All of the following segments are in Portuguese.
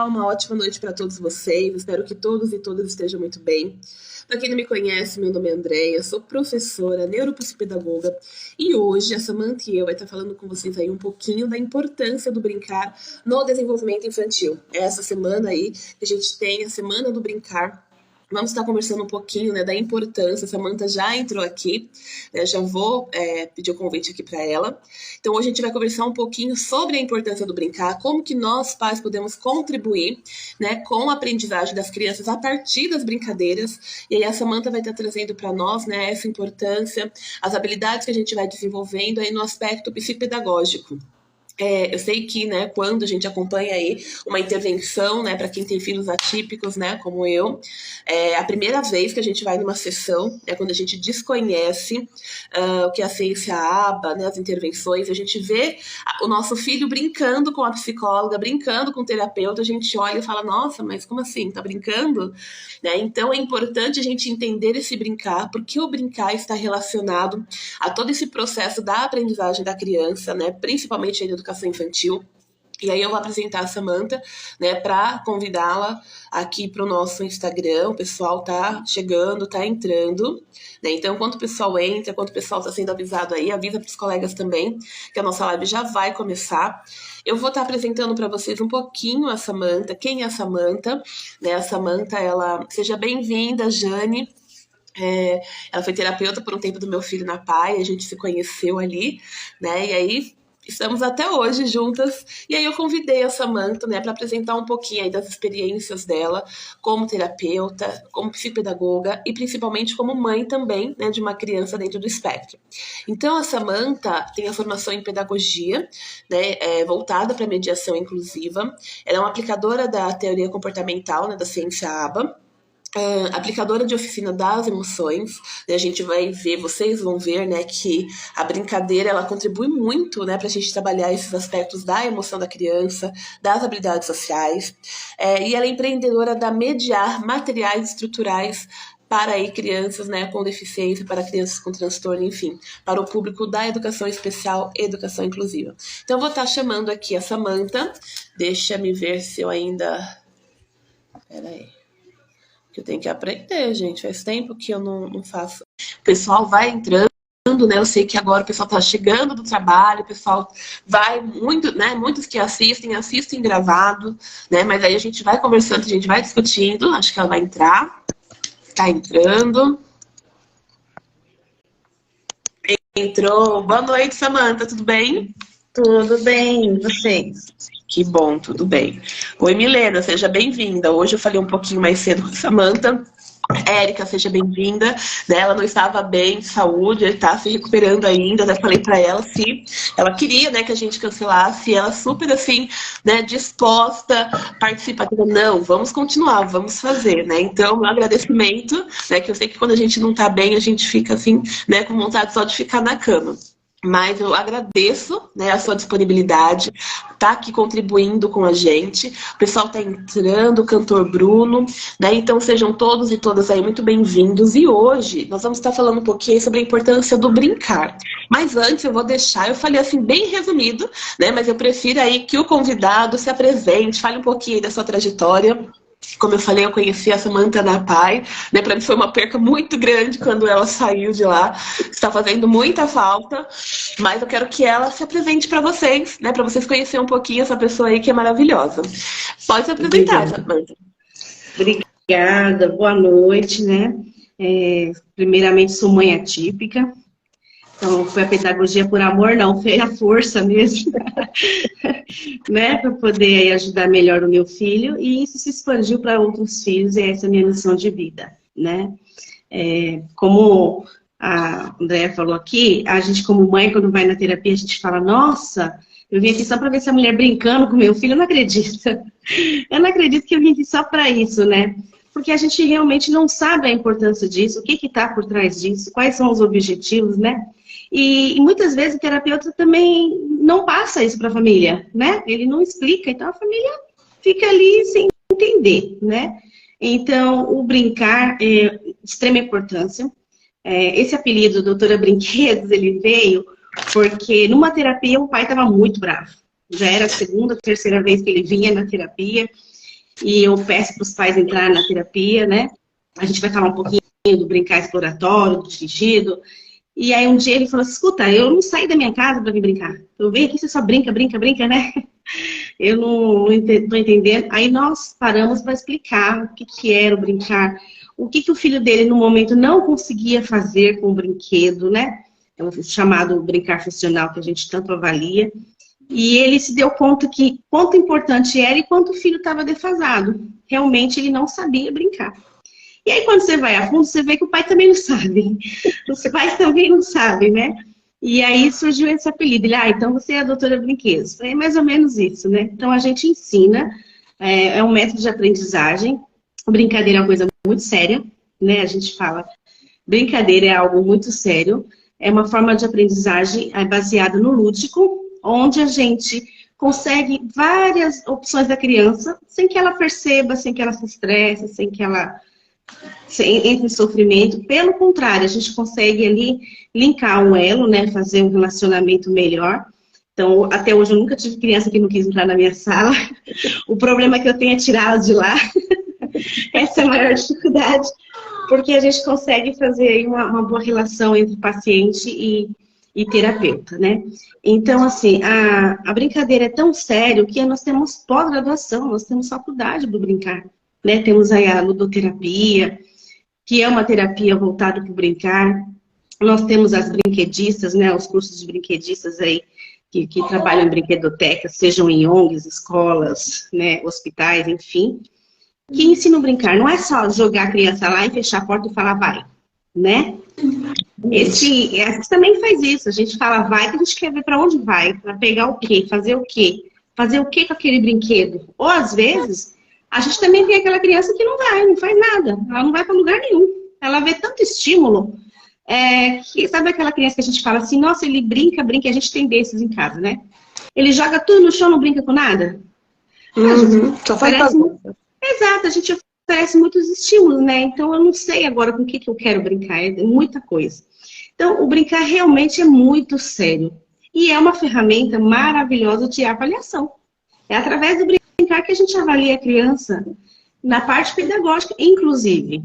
Uma ótima noite para todos vocês. Espero que todos e todas estejam muito bem. Para quem não me conhece, meu nome é Andréia, sou professora, neuropsicopedagoga e hoje a Samantha e eu vai estar falando com vocês aí um pouquinho da importância do brincar no desenvolvimento infantil. Essa semana aí que a gente tem a Semana do Brincar. Vamos estar conversando um pouquinho, né, da importância. A Samantha já entrou aqui, né, já vou pedir o convite aqui para ela. Então, hoje a gente vai conversar um pouquinho sobre a importância do brincar, como que nós, pais, podemos contribuir, né, com a aprendizagem das crianças a partir das brincadeiras. E aí a Samantha vai estar trazendo para nós, né, essa importância, as habilidades que a gente vai desenvolvendo aí no aspecto psicopedagógico. Eu sei que, né, quando a gente acompanha aí uma intervenção, né, para quem tem filhos atípicos, né, como eu, a primeira vez que a gente vai numa sessão, é quando a gente desconhece o que é a ciência ABA, né, as intervenções, a gente vê o nosso filho brincando com a psicóloga, brincando com o terapeuta, a gente olha e fala, nossa, mas como assim, tá brincando? Né? Então é importante a gente entender esse brincar, porque o brincar está relacionado a todo esse processo da aprendizagem da criança, né, principalmente aí da educação infantil. E aí eu vou apresentar a Samantha, né, para convidá-la aqui para o nosso Instagram. O pessoal tá chegando, tá entrando, né? Então, enquanto o pessoal entra, enquanto o pessoal está sendo avisado aí, avisa para os colegas também que a nossa live já vai começar. Eu vou estar apresentando para vocês um pouquinho a Samantha. Quem é a Samantha? Né, a Samantha, ela... Seja bem-vinda, Jane. Ela foi terapeuta por um tempo do meu filho na PAI, a gente se conheceu ali, né? E aí estamos até hoje juntas. E aí eu convidei a Samantha, né, para apresentar um pouquinho aí das experiências dela como terapeuta, como psicopedagoga e principalmente como mãe também, né, de uma criança dentro do espectro. Então a Samantha tem a formação em pedagogia, né, voltada para mediação inclusiva. Ela é uma aplicadora da teoria comportamental, né, da ciência ABA. Aplicadora de oficina das emoções, né, a gente vai ver, vocês vão ver, né, que a brincadeira ela contribui muito, né, para a gente trabalhar esses aspectos da emoção da criança, das habilidades sociais, e ela é empreendedora da Mediar Materiais Estruturais para aí crianças, né, com deficiência, para crianças com transtorno, enfim, para o público da educação especial e educação inclusiva. Então eu vou estar chamando aqui a Samantha, deixa me ver se eu ainda... Peraí. Que eu tenho que aprender, gente. Faz tempo que eu não faço. O pessoal vai entrando, né? Eu sei que agora o pessoal tá chegando do trabalho, o pessoal vai muito, né? Muitos que assistem gravado, né? Mas aí a gente vai conversando, a gente vai discutindo. Acho que ela vai entrar. Tá entrando. Entrou. Boa noite, Samantha. Tudo bem? Tudo bem, e vocês? Que bom, tudo bem. Oi, Milena, seja bem-vinda. Hoje eu falei um pouquinho mais cedo com a Samantha. Érica, seja bem-vinda. Ela não estava bem de saúde, ele está se recuperando ainda. Até falei para ela se ela queria, né, que a gente cancelasse. Ela super assim, né, disposta, participativa. Não, vamos continuar, vamos fazer, né? Então, meu agradecimento, né, que eu sei que quando a gente não está bem, a gente fica assim, né, com vontade só de ficar na cama. Mas eu agradeço, né, a sua disponibilidade, tá aqui contribuindo com a gente. O pessoal tá entrando, o cantor Bruno, né? Então sejam todos e todas aí muito bem-vindos. E hoje nós vamos estar falando um pouquinho sobre a importância do brincar. Mas antes eu vou deixar, eu falei assim bem resumido, né? Mas eu prefiro aí que o convidado se apresente, fale um pouquinho aí da sua trajetória. Como eu falei, eu conheci a Samantha na PAI, né? Para mim foi uma perca muito grande quando ela saiu de lá. Está fazendo muita falta, mas eu quero que ela se apresente para vocês, né? Para vocês conhecerem um pouquinho essa pessoa aí que é maravilhosa. Pode se apresentar, Samantha. Obrigada, boa noite, né? Primeiramente, sou mãe atípica. Então, foi a pedagogia por amor, não, foi a força mesmo, né, para poder aí, ajudar melhor o meu filho, e isso se expandiu para outros filhos, e essa é a minha missão de vida, né. Como a Andréia falou aqui, a gente como mãe, quando vai na terapia, a gente fala, nossa, eu vim aqui só para ver essa mulher brincando com meu filho, eu não acredito que eu vim aqui só para isso, né. Porque a gente realmente não sabe a importância disso, o que está por trás disso, quais são os objetivos, né? E muitas vezes o terapeuta também não passa isso para a família, né? Ele não explica, então a família fica ali sem entender, né? Então, o brincar é de extrema importância. Esse apelido, doutora Brinquedos, ele veio porque numa terapia o pai estava muito bravo. Já era a segunda, terceira vez que ele vinha na terapia. e eu peço para os pais entrarem na terapia, né? A gente vai falar um pouquinho do brincar exploratório, do fingido. E aí um dia ele falou assim, escuta, eu não saí da minha casa para vir brincar. Eu venho aqui, você só brinca, brinca, brinca, né? Eu não estou entendendo. Aí nós paramos para explicar o que era o brincar, o que o filho dele no momento não conseguia fazer com o brinquedo, né? É o chamado brincar funcional que a gente tanto avalia. E ele se deu conta que quanto importante era e quanto o filho estava defasado. Realmente ele não sabia brincar. E aí quando você vai a fundo, você vê que o pai também não sabe. Os pais também não sabem, né? E aí surgiu esse apelido. Ele, então você é a doutora Brinquedos. É mais ou menos isso, né? Então a gente ensina, é um método de aprendizagem. Brincadeira é uma coisa muito séria, né? A gente fala, brincadeira é algo muito sério. É uma forma de aprendizagem baseada no lúdico, onde a gente consegue várias opções da criança, sem que ela perceba, sem que ela se estresse, sem que ela entre em sofrimento. Pelo contrário, a gente consegue ali linkar um elo, né? Fazer um relacionamento melhor. Então, até hoje eu nunca tive criança que não quis entrar na minha sala. O problema que eu tenho é tirá-las de lá. Essa é a maior dificuldade. Porque a gente consegue fazer aí uma boa relação entre paciente e terapeuta, né? Então, assim, a brincadeira é tão sério que nós temos pós-graduação, nós temos faculdade do brincar, né? Temos aí a ludoterapia, que é uma terapia voltada para o brincar. Nós temos as brinquedistas, né? Os cursos de brinquedistas aí, que trabalham em brinquedotecas, sejam em ONGs, escolas, né? Hospitais, enfim. Que ensinam a brincar. Não é só jogar a criança lá e fechar a porta e falar vai, né? Esse também faz isso. A gente fala vai, que a gente quer ver para onde vai, para pegar o quê, fazer o quê? Fazer o quê com aquele brinquedo? Ou às vezes, a gente também tem aquela criança que não vai, não faz nada. Ela não vai para lugar nenhum. Ela vê tanto estímulo. Que, sabe aquela criança que a gente fala assim, nossa, ele brinca, brinca. A gente tem desses em casa, né? Ele joga tudo no chão, não brinca com nada. Só faz bagunça. Exato, a gente oferece muitos estímulos, né? Então eu não sei agora com o que eu quero brincar, é muita coisa. Então o brincar realmente é muito sério. E é uma ferramenta maravilhosa de avaliação. É através do brincar que a gente avalia a criança na parte pedagógica, inclusive.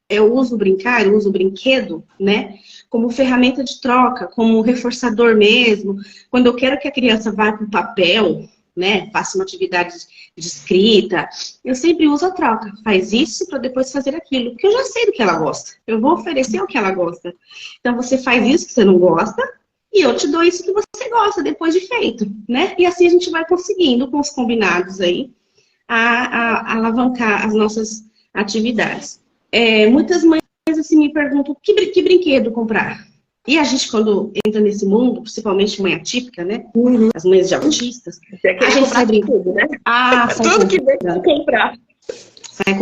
Eu uso o brincar, eu uso o brinquedo, né? Como ferramenta de troca, como reforçador mesmo. Quando eu quero que a criança vá para o papel, né, faça uma atividade de escrita, eu sempre uso a troca. Faz isso para depois fazer aquilo, porque eu já sei do que ela gosta. Eu vou oferecer o que ela gosta. Então você faz isso que você não gosta e eu te dou isso que você gosta depois de feito, né? E assim a gente vai conseguindo com os combinados aí a alavancar as nossas atividades. Muitas mães assim me perguntam que brinquedo comprar. E a gente, quando entra nesse mundo, principalmente mãe atípica, né? As mães de autistas, a gente sai brincando, né? Tudo que vem pra comprar. Sai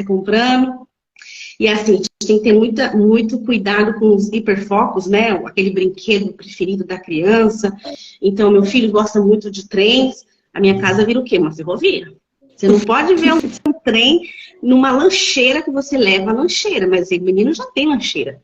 comprando. E assim, a gente tem que ter muito cuidado com os hiperfocos, né? Aquele brinquedo preferido da criança. Então, meu filho gosta muito de trens. A minha casa vira o quê? Uma ferrovia. Você não pode ver um trem numa lancheira que você leva a lancheira, mas o menino já tem lancheira.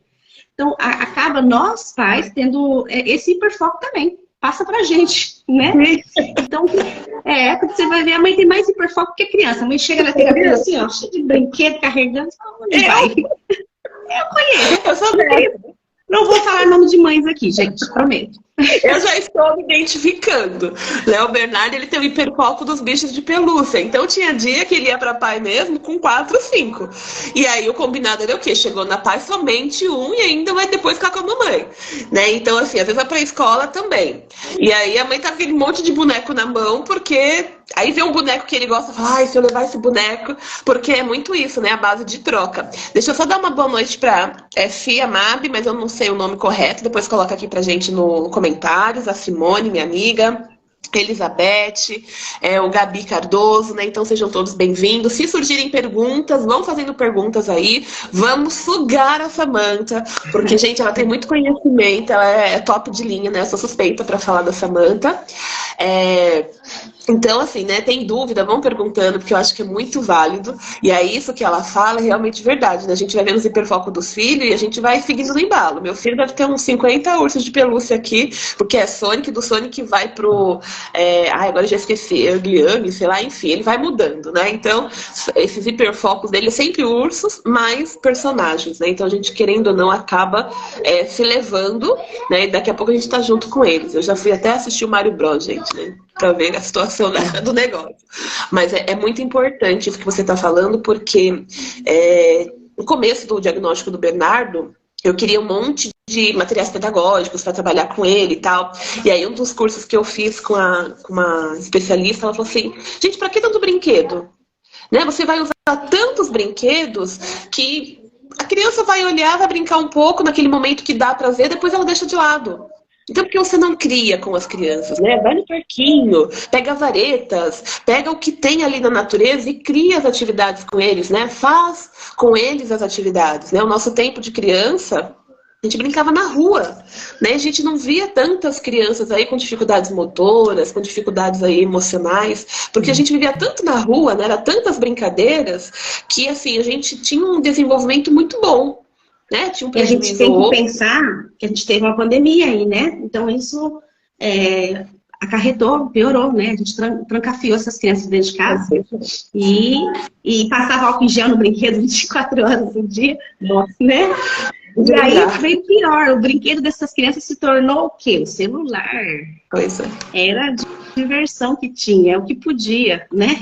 Então, acaba nós, pais, tendo esse hiperfoco também. Passa pra gente, né? Então, porque você vai ver, a mãe tem mais hiperfoco que a criança. A mãe chega na terapia assim, ó, cheia de brinquedo, carregando, onde vai? Eu conheço. Eu sou dessa. Não vou falar nome de mães aqui, gente, prometo. Eu já estou me identificando. Né? O Bernardo, ele tem o hiperfoco dos bichos de pelúcia. Então tinha dia que ele ia pra pai mesmo com 4, 5. E aí o combinado era o quê? Chegou na pai somente um e ainda vai depois ficar com a mamãe. Né? Então, assim, às vezes vai pra escola também. E aí a mãe tá com aquele monte de boneco na mão, porque aí vê um boneco que ele gosta e fala, ai, se eu levar esse boneco, porque é muito isso, né? A base de troca. Deixa eu só dar uma boa noite pra Fia Mab, mas eu não sei o nome correto, depois coloca aqui pra gente no comentários, a Simone, minha amiga, Elizabeth, o Gabi Cardoso, né? Então sejam todos bem-vindos. Se surgirem perguntas, vão fazendo perguntas aí. Vamos sugar a Samantha, porque, gente, ela tem muito conhecimento, ela é top de linha, né? Eu sou suspeita para falar da Samantha. Então, assim, né, tem dúvida, vão perguntando, porque eu acho que é muito válido. E aí, isso que ela fala é realmente verdade, né? A gente vai vendo os hiperfocos dos filhos e a gente vai seguindo no embalo. Meu filho deve ter uns 50 ursos de pelúcia aqui, porque é Sonic, do Sonic vai pro... agora eu já esqueci, Ergliame, sei lá, enfim, ele vai mudando, né? Então, esses hiperfocos dele é sempre ursos, mais personagens, né? Então, a gente, querendo ou não, acaba se levando, né? E daqui a pouco a gente tá junto com eles. Eu já fui até assistir o Mario Bros, gente, né? Pra ver a situação do negócio. Mas é muito importante isso que você está falando, porque no começo do diagnóstico do Bernardo, eu queria um monte de materiais pedagógicos para trabalhar com ele e tal. E aí um dos cursos que eu fiz com uma especialista, ela falou assim, gente, para que tanto brinquedo? Né? Você vai usar tantos brinquedos que a criança vai olhar, vai brincar um pouco naquele momento que dá prazer, depois ela deixa de lado. Então, por que você não cria com as crianças, né? Vai no parquinho, pega varetas, pega o que tem ali na natureza e cria as atividades com eles, né? Faz com eles as atividades, né? O nosso tempo de criança, a gente brincava na rua, né? A gente não via tantas crianças aí com dificuldades motoras, com dificuldades aí emocionais, porque a gente vivia tanto na rua, né? Era tantas brincadeiras que, assim, a gente tinha um desenvolvimento muito bom. Né? Tinha um E a gente tem que pensar que a gente teve uma pandemia aí, né? Então isso acarretou, piorou, né? A gente trancafiou essas crianças dentro de casa e passava álcool em gel no brinquedo 24 horas por dia, né? E aí veio pior, o brinquedo dessas crianças se tornou o quê? O celular. Pois é. Era a diversão que tinha, é o que podia, né?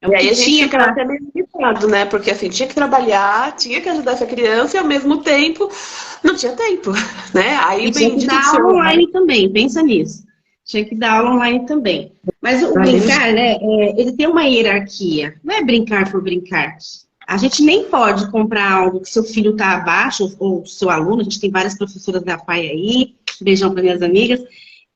E aí a gente fica até meio limitado, né? Porque assim, tinha que trabalhar, tinha que ajudar essa criança e ao mesmo tempo não tinha tempo, né? Aí tinha que dar aula online também, pensa nisso. Tinha que dar aula online também. Mas o brincar, né, ele tem uma hierarquia. Não é brincar por brincar. A gente nem pode comprar algo que seu filho está abaixo, ou seu aluno, a gente tem várias professoras da PAI aí, beijão para minhas amigas.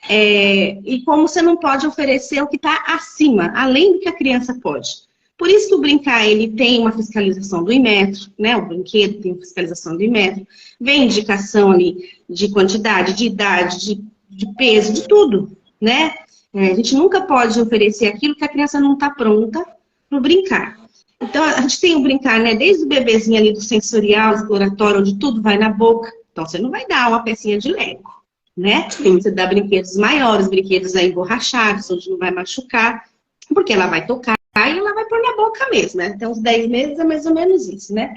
E como você não pode oferecer o que está acima, além do que a criança pode. Por isso que o brincar, ele tem uma fiscalização do Inmetro, né? O brinquedo tem fiscalização do Inmetro, vem indicação ali de quantidade, de idade, de peso, de tudo, né? A gente nunca pode oferecer aquilo que a criança não está pronta para o brincar. Então, a gente tem o brincar, né? Desde o bebezinho ali do sensorial, exploratório, onde tudo vai na boca. Então, você não vai dar uma pecinha de Lego, né? Você dá brinquedos maiores, brinquedos aí emborrachados, onde não vai machucar, porque ela vai tocar e ela vai pôr na boca mesmo, né? Até uns 10 meses é mais ou menos isso, né?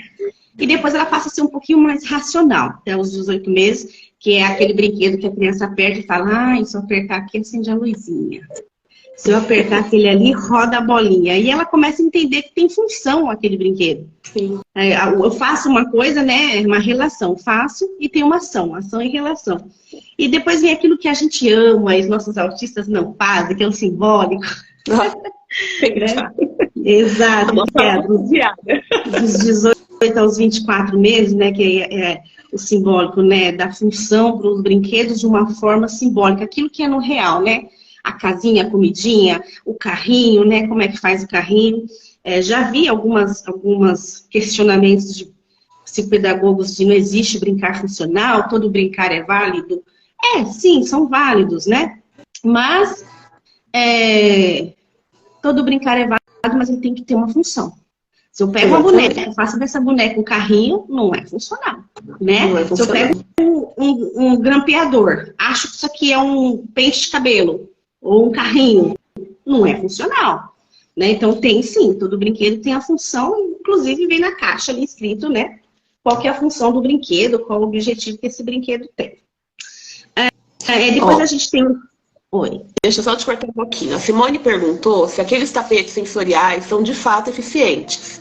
E depois ela passa a ser um pouquinho mais racional, até os 18 meses, que é aquele brinquedo que a criança aperta e fala, se eu apertar aqui, acende a luzinha. Se eu apertar aquele ali, roda a bolinha. E ela começa a entender que tem função aquele brinquedo. Sim. Eu faço uma coisa, né? Uma relação. Faço e tem uma ação e relação. E depois vem aquilo que a gente ama, e os nossos autistas não fazem, que é o simbólico. Exato. Dos 18 aos 24 meses, né? Que é o simbólico, né? Da função para os brinquedos de uma forma simbólica. Aquilo que é no real, né? A casinha, a comidinha, o carrinho, né? Como é que faz o carrinho. Já vi algumas questionamentos de psicopedagogos de não existe brincar funcional, todo brincar é válido. Sim, são válidos, né? Mas todo brincar é válido, mas ele tem que ter uma função. Se eu pego uma boneca e faço dessa boneca um carrinho, não é funcional, né? Não é funcional. Se eu pego um grampeador, acho que isso aqui é um pente de cabelo, ou um carrinho, não é funcional, né? Então tem sim, todo brinquedo tem a função, inclusive vem na caixa ali escrito, né? Qual que é a função do brinquedo, qual o objetivo que esse brinquedo tem. Depois a gente tem... Oi. Deixa eu só te cortar um pouquinho. A Simone perguntou se aqueles tapetes sensoriais são de fato eficientes,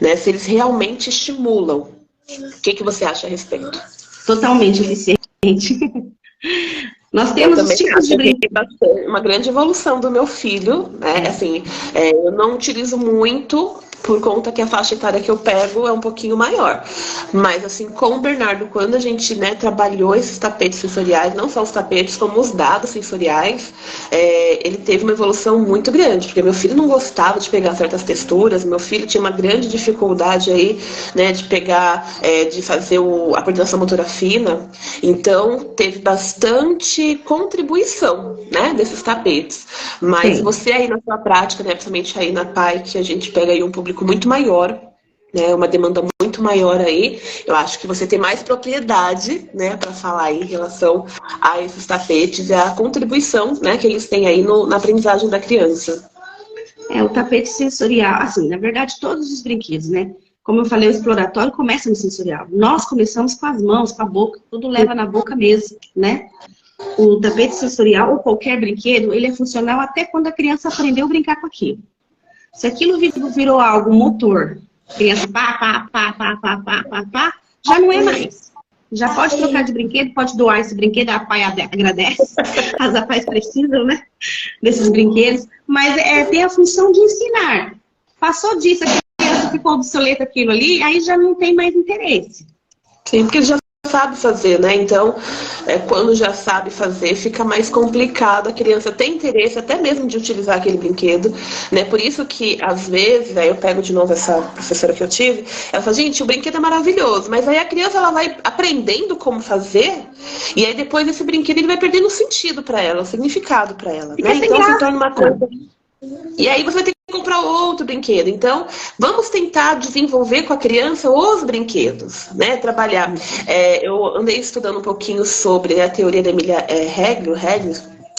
né? Se eles realmente estimulam. O que você acha a respeito? Totalmente eficiente. Nós temos os tipos de brinquedos. Uma grande evolução do meu filho, né? Assim, eu não utilizo muito por conta que a faixa etária que eu pego é um pouquinho maior. Mas assim, com o Bernardo, quando a gente, né, trabalhou esses tapetes sensoriais, não só os tapetes, como os dados sensoriais, ele teve uma evolução muito grande, porque meu filho não gostava de pegar certas texturas, meu filho tinha uma grande dificuldade aí, né, de pegar, de fazer a coordenação motora fina. Então, teve bastante contribuição, né, desses tapetes. Mas Sim. você aí na sua prática, né, principalmente aí na PAI, que a gente pega aí um público muito maior, né, uma demanda muito maior aí, eu acho que você tem mais propriedade, né, para falar aí em relação a esses tapetes e a contribuição, né, que eles têm aí na aprendizagem da criança. O tapete sensorial, assim, na verdade, todos os brinquedos, né? Como eu falei, o exploratório começa no sensorial. Nós começamos com as mãos, com a boca, tudo leva na boca mesmo, né? O tapete sensorial ou qualquer brinquedo, ele é funcional até quando a criança aprendeu a brincar com aquilo. Se aquilo virou algo motor, criança pá, já não é mais. Já pode trocar de brinquedo, pode doar esse brinquedo, a pai agradece, as pais precisam, né, desses brinquedos, mas tem a função de ensinar. Passou disso, a criança ficou obsoleta aquilo ali, aí já não tem mais interesse. Sim, porque já sabe fazer, né? Então, quando já sabe fazer, fica mais complicado. A criança tem interesse até mesmo de utilizar aquele brinquedo, né? Por isso que, às vezes, aí eu pego de novo essa professora que eu tive, ela fala, gente, o brinquedo é maravilhoso, mas aí a criança ela vai aprendendo como fazer, e aí depois esse brinquedo ele vai perdendo o sentido para ela, o significado para ela, né? Então se torna uma coisa. E aí você vai ter que comprar outro brinquedo. Então, vamos tentar desenvolver com a criança os brinquedos, né? Trabalhar. Eu andei estudando um pouquinho sobre a teoria da Emília Reggio,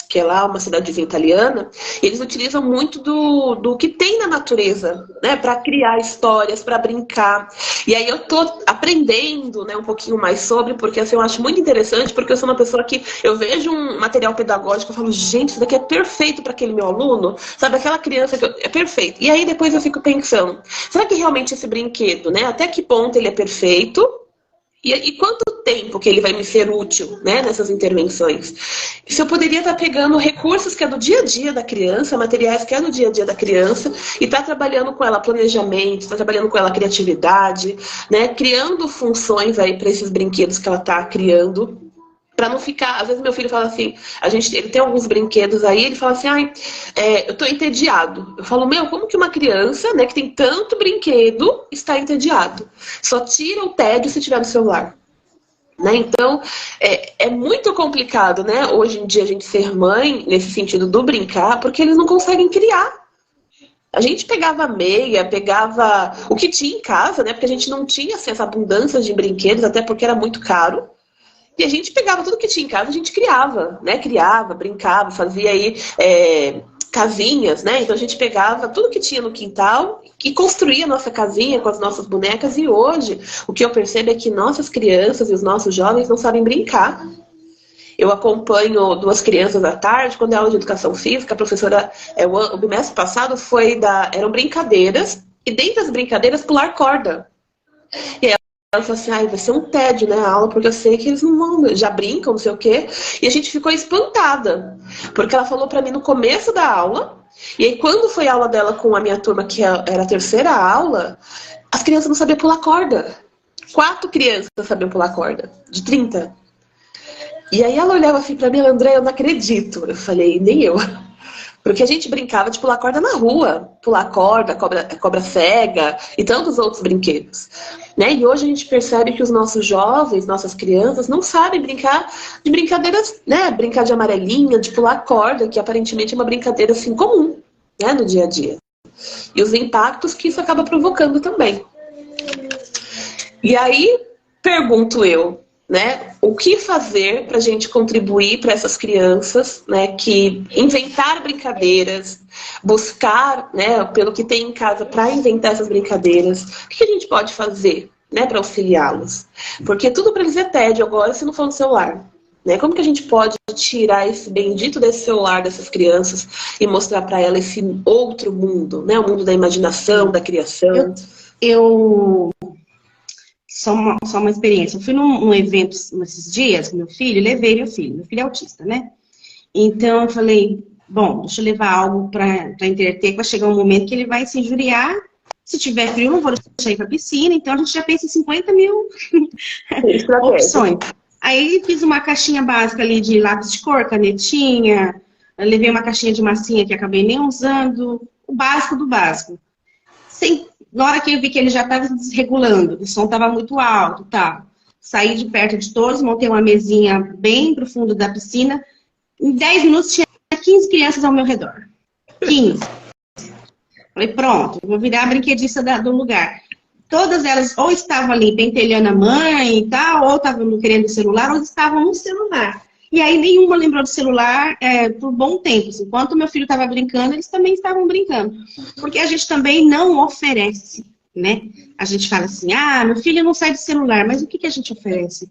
que é lá uma cidadezinha italiana, e eles utilizam muito do que tem na natureza, né, para criar histórias, para brincar. E aí eu tô aprendendo, né, um pouquinho mais sobre, porque assim, eu acho muito interessante, porque eu sou uma pessoa que eu vejo um material pedagógico, eu falo, gente, isso daqui é perfeito para aquele meu aluno, sabe, aquela criança que é perfeito. E aí depois eu fico pensando, será que realmente esse brinquedo, né, até que ponto ele é perfeito? E quanto tempo que ele vai me ser útil, né, nessas intervenções? Se eu poderia estar pegando recursos que é do dia a dia da criança, materiais que é do dia a dia da criança, e estar trabalhando com ela planejamento, estar trabalhando com ela criatividade, né, criando funções aí para esses brinquedos que ela está criando. Pra não ficar, às vezes meu filho fala assim, ele tem alguns brinquedos aí, ele fala assim, eu tô entediado. Eu falo, como que uma criança, né, que tem tanto brinquedo, está entediado? Só tira o tédio se tiver no celular. Né? Então, é muito complicado, né, hoje em dia a gente ser mãe, nesse sentido do brincar, porque eles não conseguem criar. A gente pegava meia, pegava o que tinha em casa, né, porque a gente não tinha assim, essa abundância de brinquedos, até porque era muito caro. E a gente pegava tudo que tinha em casa, a gente criava, né? Criava, brincava, fazia aí casinhas, né? Então a gente pegava tudo que tinha no quintal e construía a nossa casinha com as nossas bonecas. E hoje, o que eu percebo é que nossas crianças e os nossos jovens não sabem brincar. Eu acompanho duas crianças à tarde, quando é aula de educação física, a professora, o bimestre passado eram brincadeiras, e dentre as brincadeiras, pular corda. E aí ela falou assim, vai ser um tédio, né, a aula, porque eu sei que eles não vão, já brincam, não sei o quê. E a gente ficou espantada, porque ela falou pra mim no começo da aula, e aí quando foi a aula dela com a minha turma, que era a terceira aula, as crianças não sabiam pular corda. 4 crianças sabiam pular corda, de 30. E aí ela olhava assim pra mim, André, eu não acredito. Eu falei, nem eu. Porque a gente brincava de pular corda na rua. Pular corda, cobra cega e tantos outros brinquedos. Né? E hoje a gente percebe que os nossos jovens, nossas crianças, não sabem brincar de brincadeiras, né? Brincar de amarelinha, de pular corda, que aparentemente é uma brincadeira assim comum, né? No dia a dia. E os impactos que isso acaba provocando também. E aí, pergunto eu, né, o que fazer para a gente contribuir para essas crianças, né, que inventar brincadeiras, buscar, né, pelo que tem em casa para inventar essas brincadeiras, o que a gente pode fazer, né, para auxiliá-los? Porque tudo para eles é tédio agora se não for no celular. Né? Como que a gente pode tirar esse bendito desse celular dessas crianças e mostrar para elas esse outro mundo, né, o mundo da imaginação, da criação? Só uma experiência. Eu fui num evento nesses dias com meu filho, levei meu filho. Meu filho é autista, né? Então eu falei, bom, deixa eu levar algo para entreter, vai chegar um momento que ele vai se injuriar Se tiver frio, não vou deixar ir pra piscina. Então, a gente já pensa em 50 mil opções. Aí, fiz uma caixinha básica ali de lápis de cor, canetinha. Eu levei uma caixinha de massinha que acabei nem usando. O básico do básico. Na hora que eu vi que ele já estava se desregulando, o som estava muito alto, tá? Saí de perto de todos, montei uma mesinha bem pro fundo da piscina. Em 10 minutos tinha 15 crianças ao meu redor. 15. Falei, pronto, vou virar a brinquedista do lugar. Todas elas ou estavam ali pentelhando a mãe e tal, ou estavam querendo o celular, ou estavam no celular. E aí nenhuma lembrou do celular por bom tempo. Assim. Enquanto meu filho estava brincando, eles também estavam brincando. Porque a gente também não oferece, né? A gente fala assim, meu filho não sai do celular. Mas o que a gente oferece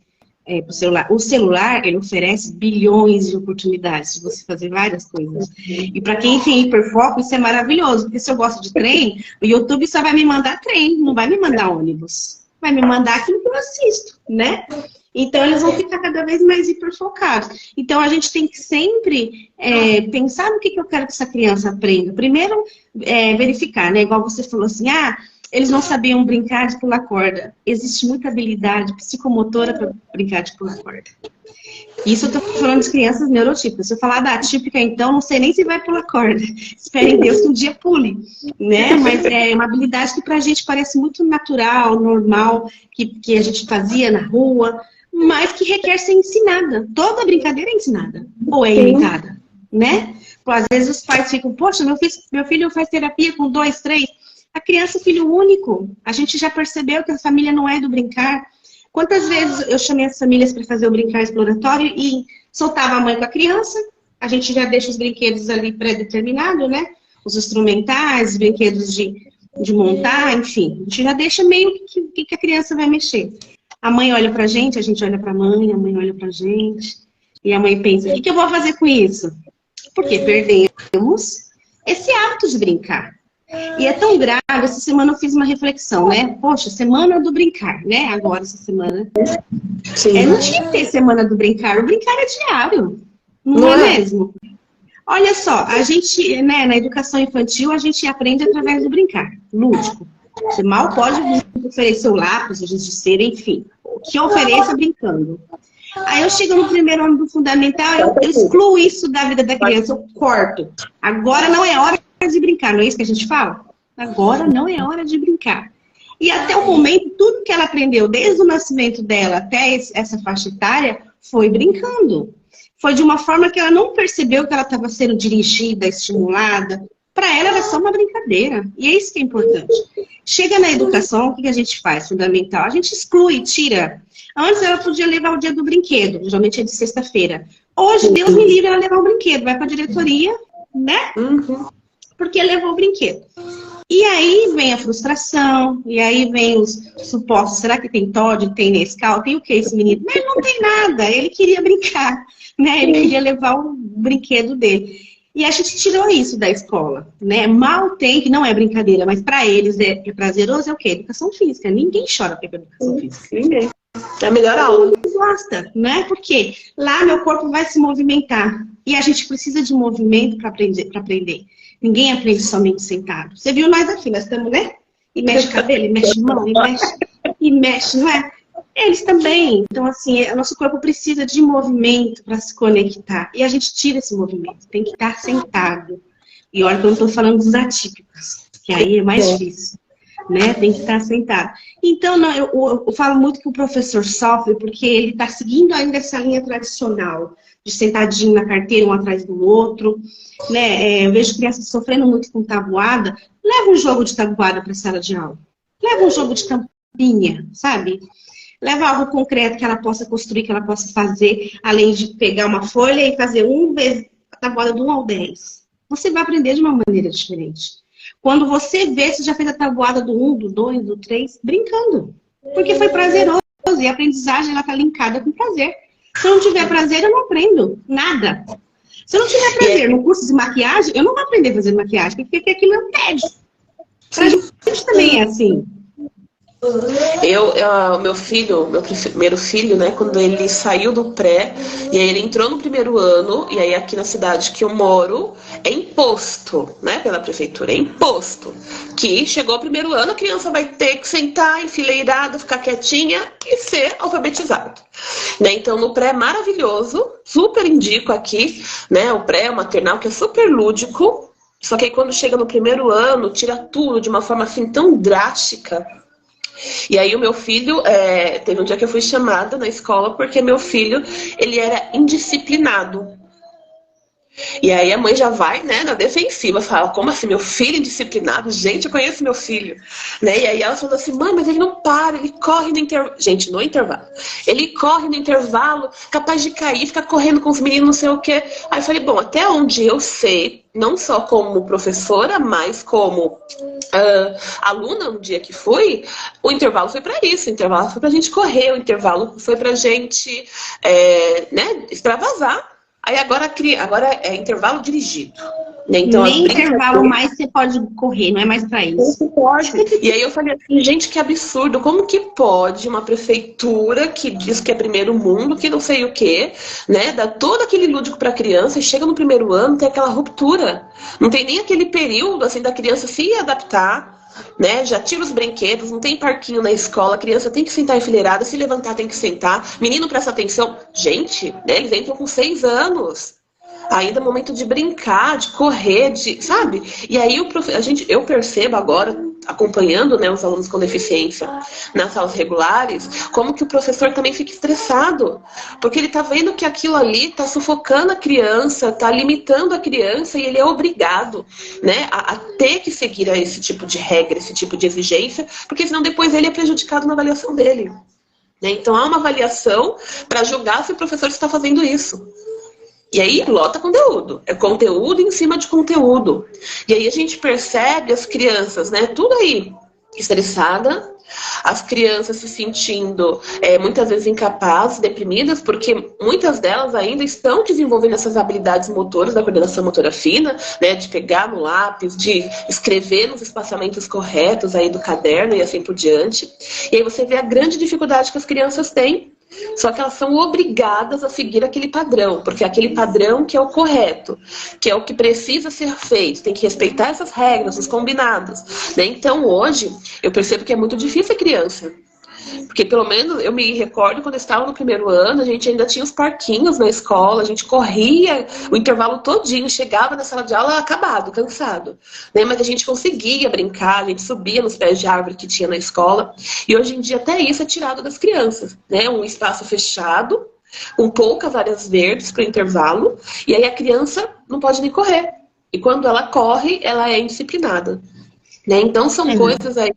pro celular? O celular, ele oferece bilhões de oportunidades de você fazer várias coisas. E para quem tem hiperfoco, isso é maravilhoso. Porque se eu gosto de trem, o YouTube só vai me mandar trem, não vai me mandar ônibus. Vai me mandar aquilo que eu assisto, né? Então, eles vão ficar cada vez mais hiperfocados. Então, a gente tem que sempre pensar no que eu quero que essa criança aprenda. Primeiro, verificar, né? Igual você falou assim, eles não sabiam brincar de pular corda. Existe muita habilidade psicomotora para brincar de pular corda. Isso eu tô falando de crianças neurotípicas. Se eu falar da atípica, então, não sei nem se vai pular corda. Espero em Deus que um dia pule, né? Mas é uma habilidade que pra gente parece muito natural, normal, que a gente fazia na rua, mas que requer ser ensinada. Toda brincadeira é ensinada, ou é imitada, né? Às vezes os pais ficam, poxa, meu filho faz terapia com 2, 3. A criança é filho único. A gente já percebeu que a família não é do brincar. Quantas vezes eu chamei as famílias para fazer o brincar exploratório e soltava a mãe com a criança, a gente já deixa os brinquedos ali pré-determinados, né? Os instrumentais, os brinquedos de montar, enfim. A gente já deixa meio que a criança vai mexer. A mãe olha pra gente, a gente olha pra mãe, a mãe olha pra gente. E a mãe pensa, o que eu vou fazer com isso? Porque perdemos esse hábito de brincar. E é tão grave, essa semana eu fiz uma reflexão, né? Poxa, semana do brincar, né? Agora, essa semana. Não tinha que ter semana do brincar. O brincar é diário. Não é mesmo? Olha só, a gente, né, na educação infantil, a gente aprende através do brincar, lúdico. Você mal pode oferecer o lápis, o giz de cera, enfim. O que ofereça brincando. Aí eu chego no primeiro ano do fundamental, eu excluo isso da vida da criança, eu corto. Agora não é hora de brincar, não é isso que a gente fala? Agora não é hora de brincar. E até o momento, tudo que ela aprendeu, desde o nascimento dela até essa faixa etária, foi brincando. Foi de uma forma que ela não percebeu que ela estava sendo dirigida, estimulada. Para ela era só uma brincadeira. E é isso que é importante. Chega na educação, o que a gente faz? Fundamental. A gente exclui, tira. Antes ela podia levar o dia do brinquedo, geralmente é de sexta-feira. Hoje, Deus me livre ela levar o brinquedo. Vai para a diretoria, né? Porque levou o brinquedo. E aí vem a frustração, e aí vem os supostos, será que tem Toddy, tem Nescau, tem o que esse menino? Mas não tem nada, ele queria brincar, né? Ele queria levar o brinquedo dele. E a gente tirou isso da escola, né? Mal tem, que não é brincadeira, mas para eles é prazeroso, é o quê? Educação física. Ninguém chora para educação física. Ninguém. É a melhor aula. Gosta, né? Porque lá meu corpo vai se movimentar. E a gente precisa de movimento para aprender. Ninguém aprende somente sentado. Você viu nós aqui, nós estamos, né? E mexe cabelo, e mexe mão, e mexe, não é? Eles também. Então, assim, o nosso corpo precisa de movimento para se conectar. E a gente tira esse movimento. Tem que estar sentado. E olha que eu não estou falando dos atípicos, que aí é mais difícil. Né? Tem que estar sentado. Então, não, eu falo muito que o professor sofre porque ele está seguindo ainda essa linha tradicional de sentadinho na carteira, um atrás do outro. Né? Eu vejo crianças sofrendo muito com tabuada. Leva um jogo de tabuada para a sala de aula. Leva um jogo de tampinha, sabe? Leva algo concreto que ela possa construir, que ela possa fazer, além de pegar uma folha e fazer a tabuada do 1 ao 10. Você vai aprender de uma maneira diferente. Quando você vê, você já fez a tabuada do 1, do 2, do 3, brincando. Porque foi prazeroso e a aprendizagem está linkada com prazer. Se eu não tiver prazer, eu não aprendo nada. Se eu não tiver prazer no curso de maquiagem, eu não vou aprender a fazer maquiagem, porque aquilo é um tédio. Pra gente também é assim. O meu primeiro filho, né, quando ele saiu do pré, e aí ele entrou no primeiro ano, e aí aqui na cidade que eu moro, é imposto, né, pela prefeitura, é imposto, que chegou o primeiro ano, a criança vai ter que sentar enfileirada, ficar quietinha e ser alfabetizada. Né, então no pré é maravilhoso, super indico aqui, né, o pré, o maternal, que é super lúdico, só que aí quando chega no primeiro ano, tira tudo de uma forma assim tão drástica. E aí o meu filho, teve um dia que eu fui chamada na escola porque meu filho, ele era indisciplinado. E aí a mãe já vai, né, na defensiva, fala, como assim, meu filho indisciplinado? Gente, eu conheço meu filho. Né? E aí ela falou assim, mãe, mas ele não para, ele corre no intervalo. Gente, no intervalo. Ele corre no intervalo, capaz de cair, fica correndo com os meninos, não sei o quê. Aí eu falei, bom, até onde eu sei, não só como professora, mas como aluna no dia que fui, o intervalo foi para isso, o intervalo foi pra gente correr, o intervalo foi pra gente né, extravasar. Aí agora é intervalo dirigido. Né? Então, nem intervalo mais você pode correr, não é mais para isso. Pode. E aí eu falei assim, gente, que absurdo, como que pode uma prefeitura que diz que é primeiro mundo, que não sei o quê, né, dá todo aquele lúdico para a criança e chega no primeiro ano, tem aquela ruptura. Não tem nem aquele período assim da criança se adaptar. Né? Já tira os brinquedos, não tem parquinho na escola, a criança tem que sentar enfileirada, se levantar tem que sentar, menino presta atenção. Gente, né, eles entram com 6 anos. Ainda é momento de brincar, de correr, sabe? E aí eu percebo agora, acompanhando, né, os alunos com deficiência nas aulas regulares, como que o professor também fica estressado. Porque ele tá vendo que aquilo ali tá sufocando a criança, tá limitando a criança e ele é obrigado, né, a ter que seguir a esse tipo de regra, esse tipo de exigência, porque senão depois ele é prejudicado na avaliação dele. Né? Então há uma avaliação para julgar se o professor está fazendo isso. E aí lota conteúdo, é conteúdo em cima de conteúdo. E aí a gente percebe as crianças, né, tudo aí estressada, as crianças se sentindo muitas vezes incapazes, deprimidas, porque muitas delas ainda estão desenvolvendo essas habilidades motoras da coordenação motora fina, né, de pegar no lápis, de escrever nos espaçamentos corretos aí do caderno e assim por diante. E aí você vê a grande dificuldade que as crianças têm. Só que elas são obrigadas a seguir aquele padrão, porque é aquele padrão que é o correto, que é o que precisa ser feito, tem que respeitar essas regras, os combinados. Né? Então hoje eu percebo que é muito difícil a criança. Porque pelo menos eu me recordo quando eu estava no primeiro ano, a gente ainda tinha os parquinhos na escola, a gente corria o intervalo todinho, chegava na sala de aula acabado, cansado. Né? Mas a gente conseguia brincar, a gente subia nos pés de árvore que tinha na escola. E hoje em dia até isso é tirado das crianças. Né? Um espaço fechado, com poucas áreas verdes para o intervalo, e aí a criança não pode nem correr. E quando ela corre, ela é indisciplinada. Né? Então são coisas aí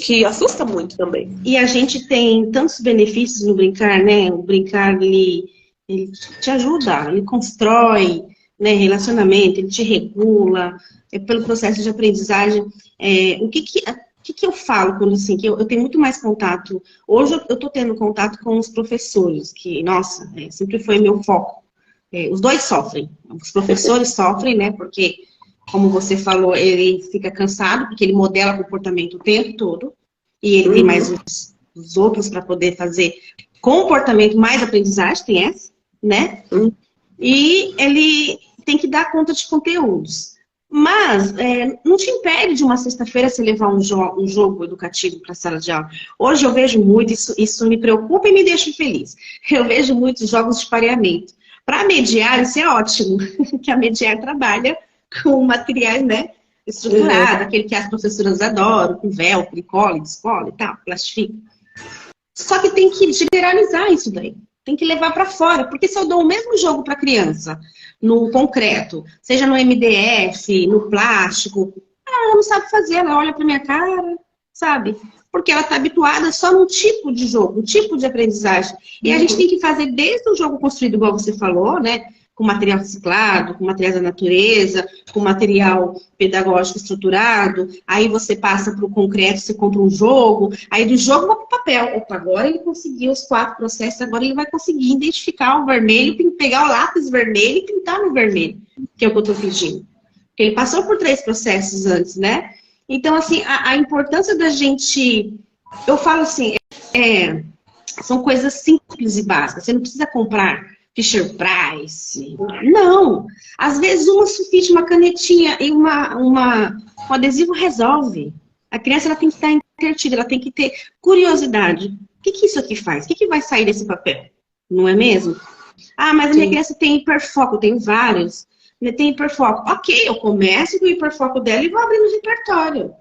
que assustam muito também. E a gente tem tantos benefícios no brincar, né? O brincar, ele te ajuda, ele constrói, né, relacionamento, ele te regula, pelo processo de aprendizagem. O que eu falo quando assim, que eu tenho muito mais contato? Hoje eu estou tendo contato com os professores, que, nossa, sempre foi meu foco. Os dois sofrem. Os professores sofrem, né? Porque como você falou, ele fica cansado, porque ele modela comportamento o tempo todo, e ele tem mais os outros para poder fazer comportamento mais aprendizagem, tem essa, né? E ele tem que dar conta de conteúdos. Mas não te impede de uma sexta-feira você levar um jogo educativo para a sala de aula. Hoje eu vejo muito, isso me preocupa e me deixa feliz. Eu vejo muitos jogos de pareamento. Para mediar, isso é ótimo, que a mediar trabalha com materiais, né, estruturado, aquele que as professoras adoram, com velcro, cola, descola e tal, plastifica. Só que tem que generalizar isso daí. Tem que levar para fora, porque se eu dou o mesmo jogo para criança, no concreto, seja no MDF, no plástico, ela não sabe fazer, ela olha para minha cara, sabe? Porque ela está habituada só num tipo de jogo, um tipo de aprendizagem. E a gente tem que fazer desde o jogo construído, igual você falou, né? Com material reciclado, com materiais da natureza, com material pedagógico estruturado, aí você passa para o concreto, você compra um jogo, aí do jogo vai para o papel. Opa, agora ele conseguiu os 4 processos, agora ele vai conseguir identificar o vermelho, pegar o lápis vermelho e pintar no vermelho, que é o que eu estou pedindo. Porque ele passou por 3 processos antes, né? Então, assim, a importância da gente eu falo assim, são coisas simples e básicas. Você não precisa comprar Fisher Price. Não. Às vezes uma sulfite, uma canetinha e um adesivo resolve. A criança ela tem que estar entretida, ela tem que ter curiosidade. O que isso aqui faz? O que vai sair desse papel? Não é mesmo? Ah, mas a minha criança tem hiperfoco, eu tenho vários. Tem hiperfoco. Ok, eu começo com o hiperfoco dela e vou abrir no repertório.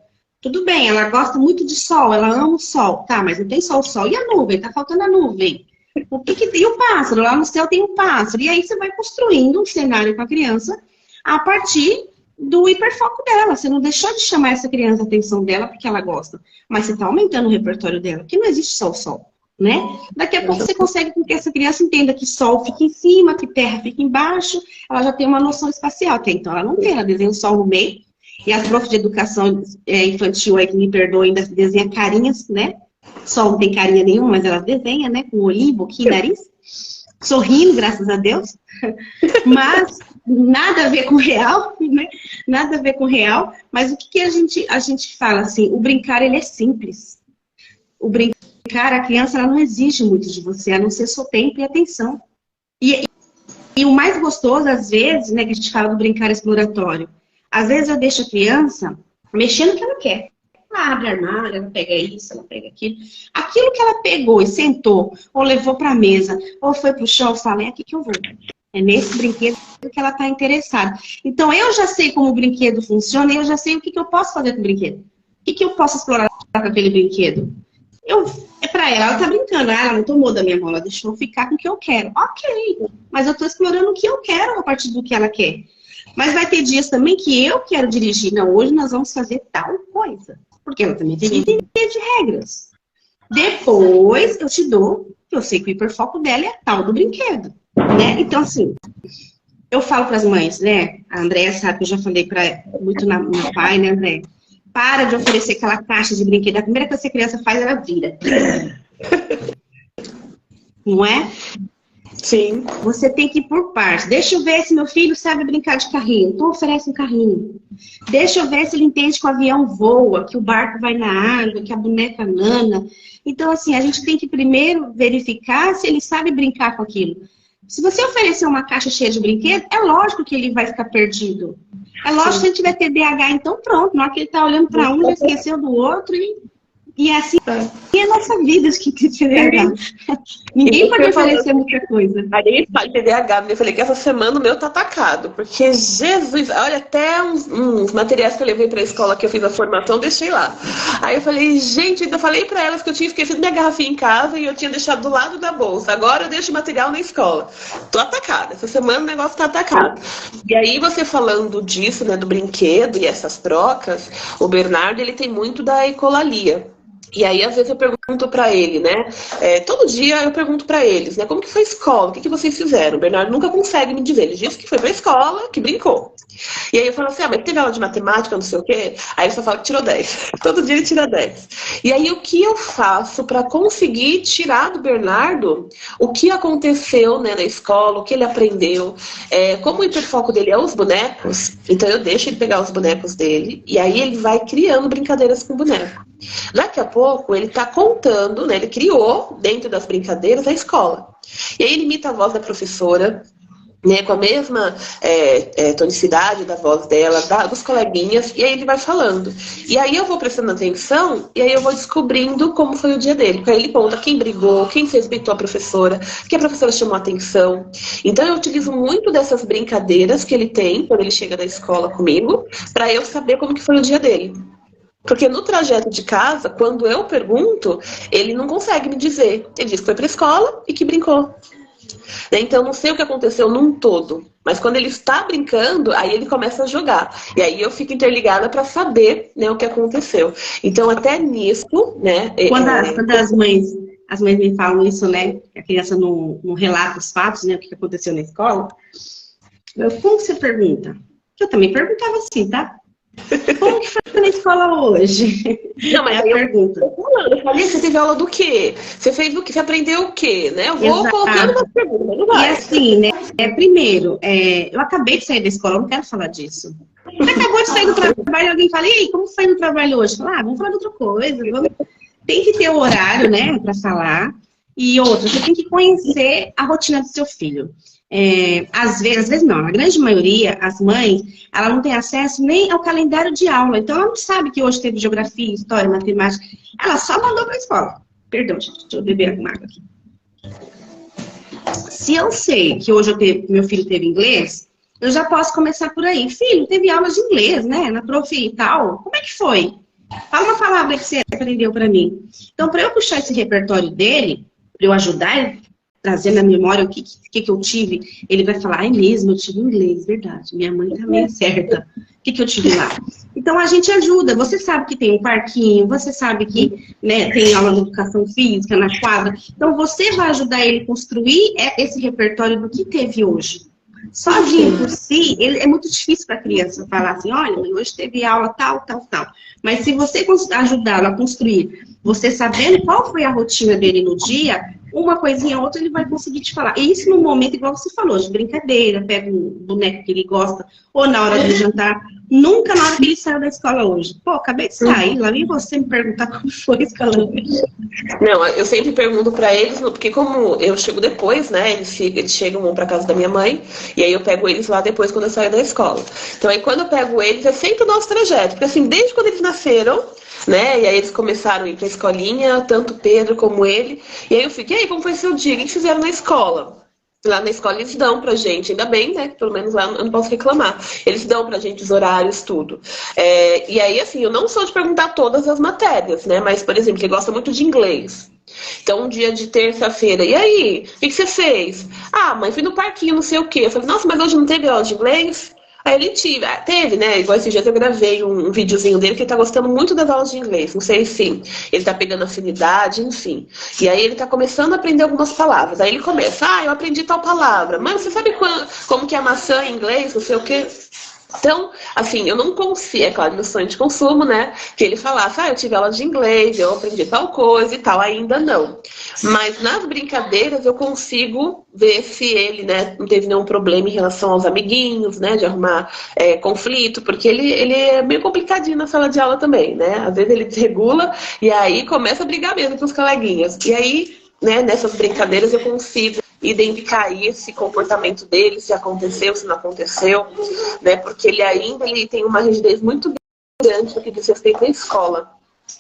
Tudo bem, ela gosta muito de sol, ela ama o sol. Tá, mas não tem só o sol. E a nuvem? Tá faltando a nuvem. O que tem o pássaro? Lá no céu tem o pássaro. E aí você vai construindo um cenário com a criança a partir do hiperfoco dela. Você não deixou de chamar essa criança a atenção dela porque ela gosta. Mas você tá aumentando o repertório dela, porque não existe só o sol, né? Daqui a pouco você consegue com que essa criança entenda que sol fica em cima, que terra fica embaixo. Ela já tem uma noção espacial. Até então ela não tem, ela desenha o sol no meio. E as profs de educação infantil aí que me perdoem, ainda desenha carinhas, né? Sol não tem carinha nenhuma, mas ela desenha, né? Com olhinho, boquinha, nariz. Sorrindo, graças a Deus. Mas nada a ver com real, né? Nada a ver com real. Mas o que a gente fala assim? O brincar, ele é simples. O brincar, a criança, ela não exige muito de você, a não ser seu tempo e atenção. E o mais gostoso, às vezes, né? Que a gente fala do brincar exploratório. Às vezes eu deixo a criança mexendo no que ela quer. Ela abre armário, ela pega isso, ela pega aquilo. Aquilo que ela pegou e sentou, ou levou para a mesa, ou foi para o chão, eu falo, é aqui que eu vou. É nesse brinquedo que ela está interessada. Então eu já sei como o brinquedo funciona e eu já sei o que eu posso fazer com o brinquedo. O que eu posso explorar com aquele brinquedo. É para ela está brincando. Ela não tomou da minha mão, ela deixou eu ficar com o que eu quero. Ok, mas eu estou explorando o que eu quero a partir do que ela quer. Mas vai ter dias também que eu quero dirigir. Não, hoje nós vamos fazer tal coisa. Porque ela também tem que entender de regras. Depois eu te dou, que eu sei que o hiperfoco dela é tal do brinquedo. Né? Então, assim, eu falo para as mães, né? A Andréia sabe que eu já falei muito na pai, né, Andréia? Para de oferecer aquela caixa de brinquedo. A primeira coisa que a criança faz, ela vira. Não é? Sim. Você tem que ir por partes. Deixa eu ver se meu filho sabe brincar de carrinho. Então oferece um carrinho. Deixa eu ver se ele entende que o avião voa, que o barco vai na água, que a boneca nana. Então, assim, a gente tem que primeiro verificar se ele sabe brincar com aquilo. Se você oferecer uma caixa cheia de brinquedo, é lógico que ele vai ficar perdido. É lógico que se ele tiver TDAH, então pronto. Na hora que ele tá olhando para um, já esqueceu do outro e assim, é a nossa vida, acho que tem TDAH. Ninguém pode oferecer muita coisa. Aí fala TDAH, eu falei que essa semana o meu tá atacado, porque Jesus, olha, até uns materiais que eu levei pra escola que eu fiz a formação, deixei lá. Aí eu falei, gente, ainda falei pra elas que eu tinha esquecido minha garrafinha em casa e eu tinha deixado do lado da bolsa. Agora eu deixo material na escola. Tô atacada, essa semana o negócio tá atacado. E aí você falando disso, né, do brinquedo e essas trocas, o Bernardo, ele tem muito da ecolalia. E aí, às vezes, eu pergunto pra ele, né? Todo dia eu pergunto pra eles, né? Como que foi a escola? O que vocês fizeram? O Bernardo nunca consegue me dizer. Ele disse que foi pra escola, que brincou. E aí eu falo assim, mas teve aula de matemática, não sei o quê? Aí ele só fala que tirou 10. Todo dia ele tira 10. E aí, o que eu faço pra conseguir tirar do Bernardo o que aconteceu, né, na escola, o que ele aprendeu? Como o hiperfoco dele é os bonecos, então eu deixo ele pegar os bonecos dele e aí ele vai criando brincadeiras com o boneco. Daqui a pouco ele está contando, né? Ele criou dentro das brincadeiras a escola. E aí ele imita a voz da professora, né, com a mesma tonicidade da voz dela, dos coleguinhas, e aí ele vai falando. E aí eu vou prestando atenção, e aí eu vou descobrindo como foi o dia dele. Porque aí ele conta quem brigou, quem respeitou a professora, que a professora chamou a atenção. Então eu utilizo muito dessas brincadeiras que ele tem, quando ele chega da escola comigo, para eu saber como que foi o dia dele. Porque no trajeto de casa, quando eu pergunto, ele não consegue me dizer. Ele diz que foi para a escola e que brincou. Então, não sei o que aconteceu num todo. Mas quando ele está brincando, aí ele começa a jogar. E aí eu fico interligada para saber, né, o que aconteceu. Então, até nisso, né... Quando as mães me falam isso, né? A criança não relata os fatos, né? O que aconteceu na escola. Como que você pergunta? Eu também perguntava assim, tá? Como que foi na escola hoje? Não, mas aí pergunta. Eu falei, você teve aula do quê? Você fez o quê? Você aprendeu o quê? Né? Eu vou colocando uma pergunta, não vai. E assim, né? Primeiro, eu acabei de sair da escola, eu não quero falar disso. Você acabou de sair do trabalho e alguém fala, e aí, como foi no trabalho hoje? Fala, vamos falar de outra coisa. tem que ter o horário, né, para falar. E outra, você tem que conhecer a rotina do seu filho. Às vezes não, a grande maioria, as mães, ela não tem acesso nem ao calendário de aula. Então, ela não sabe que hoje teve geografia, história, matemática. Ela só mandou para a escola. Perdão, gente, deixa eu beber uma água aqui. Se eu sei que hoje meu filho teve inglês, eu já posso começar por aí. Filho, teve aula de inglês, né? Na prof e tal. Como é que foi? Fala uma palavra que você aprendeu para mim. Então, para eu puxar esse repertório dele, para eu ajudar ele, trazer na memória o que eu tive, ele vai falar, é mesmo, eu tive inglês, verdade. Minha mãe também é certa. O que eu tive lá? Então, a gente ajuda. Você sabe que tem um parquinho, você sabe que, né, tem aula de educação física na quadra. Então, você vai ajudar ele a construir esse repertório do que teve hoje. Sozinho por si, é muito difícil para a criança falar assim, olha, hoje teve aula tal, tal, tal. Mas se você ajudá-lo a construir, você sabendo qual foi a rotina dele no dia, uma coisinha ou outra ele vai conseguir te falar. E isso no momento, igual você falou, de brincadeira, pega um boneco que ele gosta, ou na hora do jantar. Nunca na hora que ele saiu da escola hoje. Pô, acabei de sair, lá vem você me perguntar como foi a escola hoje. Não, eu sempre pergunto pra eles, porque como eu chego depois, né, eles chegam, vão pra casa da minha mãe, e aí eu pego eles lá depois quando eu saio da escola. Então aí quando eu pego eles, é sempre o nosso trajeto, porque assim, desde quando eles nasceram, né, e aí eles começaram a ir pra escolinha, tanto o Pedro como ele, e aí eu fico, e aí, como foi seu dia? O que fizeram na escola? Lá na escola eles dão pra gente, ainda bem, né? Pelo menos lá eu não posso reclamar. Eles dão pra gente os horários, tudo. E aí, assim, eu não sou de perguntar todas as matérias, né? Mas, por exemplo, ele gosta muito de inglês. Então, um dia de terça-feira, e aí? O que você fez? Ah, mãe, fui no parquinho, não sei o quê. Eu falei, nossa, mas hoje não teve aula de inglês? Aí ele teve, né? Igual esses dias eu gravei um videozinho dele que ele tá gostando muito das aulas de inglês. Não sei se ele tá pegando afinidade, enfim. E aí ele tá começando a aprender algumas palavras. Aí ele começa, eu aprendi tal palavra. Mas você sabe como que é maçã em inglês? Não sei o quê. Então, assim, eu não consigo, é claro, no sonho de consumo, né? Que ele falasse, eu tive aula de inglês, eu aprendi tal coisa e tal, ainda não. Mas nas brincadeiras eu consigo ver se ele, né, não teve nenhum problema em relação aos amiguinhos, né? De arrumar conflito, porque ele é meio complicadinho na sala de aula também, né? Às vezes ele desregula e aí começa a brigar mesmo com os coleguinhas. E aí, né, nessas brincadeiras eu consigo identificar esse comportamento dele, se aconteceu, se não aconteceu, né? Porque ele tem uma rigidez muito grande no que diz respeito à escola.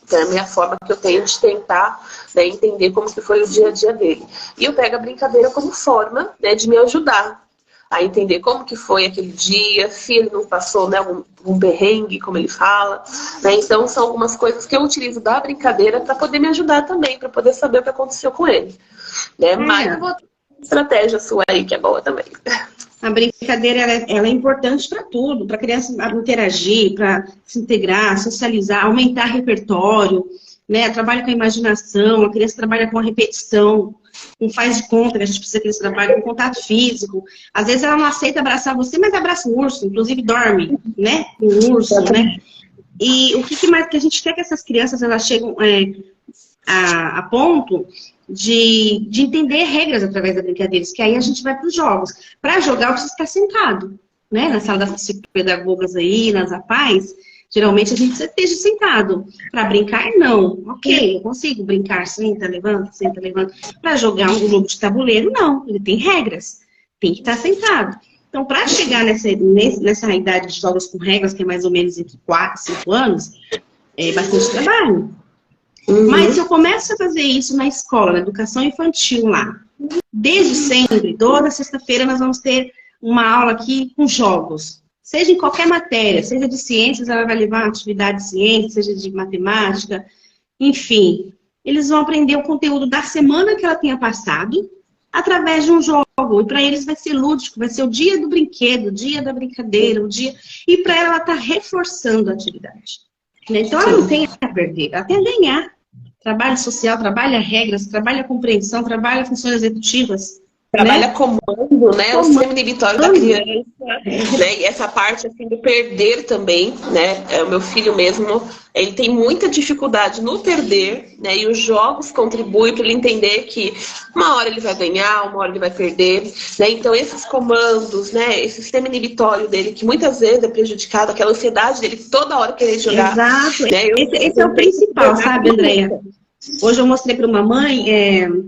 Então, é a minha forma que eu tenho de tentar, né, entender como que foi o dia a dia dele. E eu pego a brincadeira como forma, né, de me ajudar a entender como que foi aquele dia, se ele não passou, né, um perrengue, como ele fala, né? Então, são algumas coisas que eu utilizo da brincadeira para poder me ajudar também, para poder saber o que aconteceu com ele. Né? Mas eu vou ter uma estratégia sua aí, que é boa também. A brincadeira ela é importante para tudo, para a criança interagir, para se integrar, socializar, aumentar repertório, né? Trabalha com a imaginação, a criança trabalha com a repetição, não faz de conta que a gente precisa que eles trabalhem com contato físico. Às vezes ela não aceita abraçar você, mas abraça o urso, inclusive dorme, né? Com o urso, né? E o que mais que a gente quer que essas crianças elas chegam a ponto de entender regras através das brincadeiras, que aí a gente vai para os jogos. Para jogar, eu preciso estar sentado, né? Na sala das psicopedagogas aí, nas APAES, geralmente a gente esteja sentado. Para brincar, não. Ok, eu consigo brincar, senta, levanta, senta, levanta. Para jogar um jogo de tabuleiro, não. Ele tem regras. Tem que estar sentado. Então, para chegar nessa idade de jogos com regras, que é mais ou menos entre 4 e 5 anos, é bastante trabalho. Mas se eu começo a fazer isso na escola, na educação infantil lá, desde sempre, toda sexta-feira nós vamos ter uma aula aqui com jogos. Seja em qualquer matéria, seja de ciências, ela vai levar uma atividade de ciências, seja de matemática, enfim. Eles vão aprender o conteúdo da semana que ela tenha passado, através de um jogo. E para eles vai ser lúdico, vai ser o dia do brinquedo, o dia da brincadeira, o dia... E para ela está reforçando a atividade. Então ela não tem a perder, ela tem a ganhar. Trabalha social, trabalha regras, trabalha compreensão, trabalha funções executivas. Trabalha, né? Comando, né? O sistema inibitório da criança. Né? E essa parte assim, do perder também, né? O meu filho mesmo, ele tem muita dificuldade no perder, né? E os jogos contribuem para ele entender que uma hora ele vai ganhar, uma hora ele vai perder. Né? Então esses comandos, né? Esse sistema inibitório dele, que muitas vezes é prejudicado, aquela ansiedade dele toda hora querer jogar. Exato. Né? Esse é o principal, sabe, Andréia? Hoje eu mostrei para uma mãe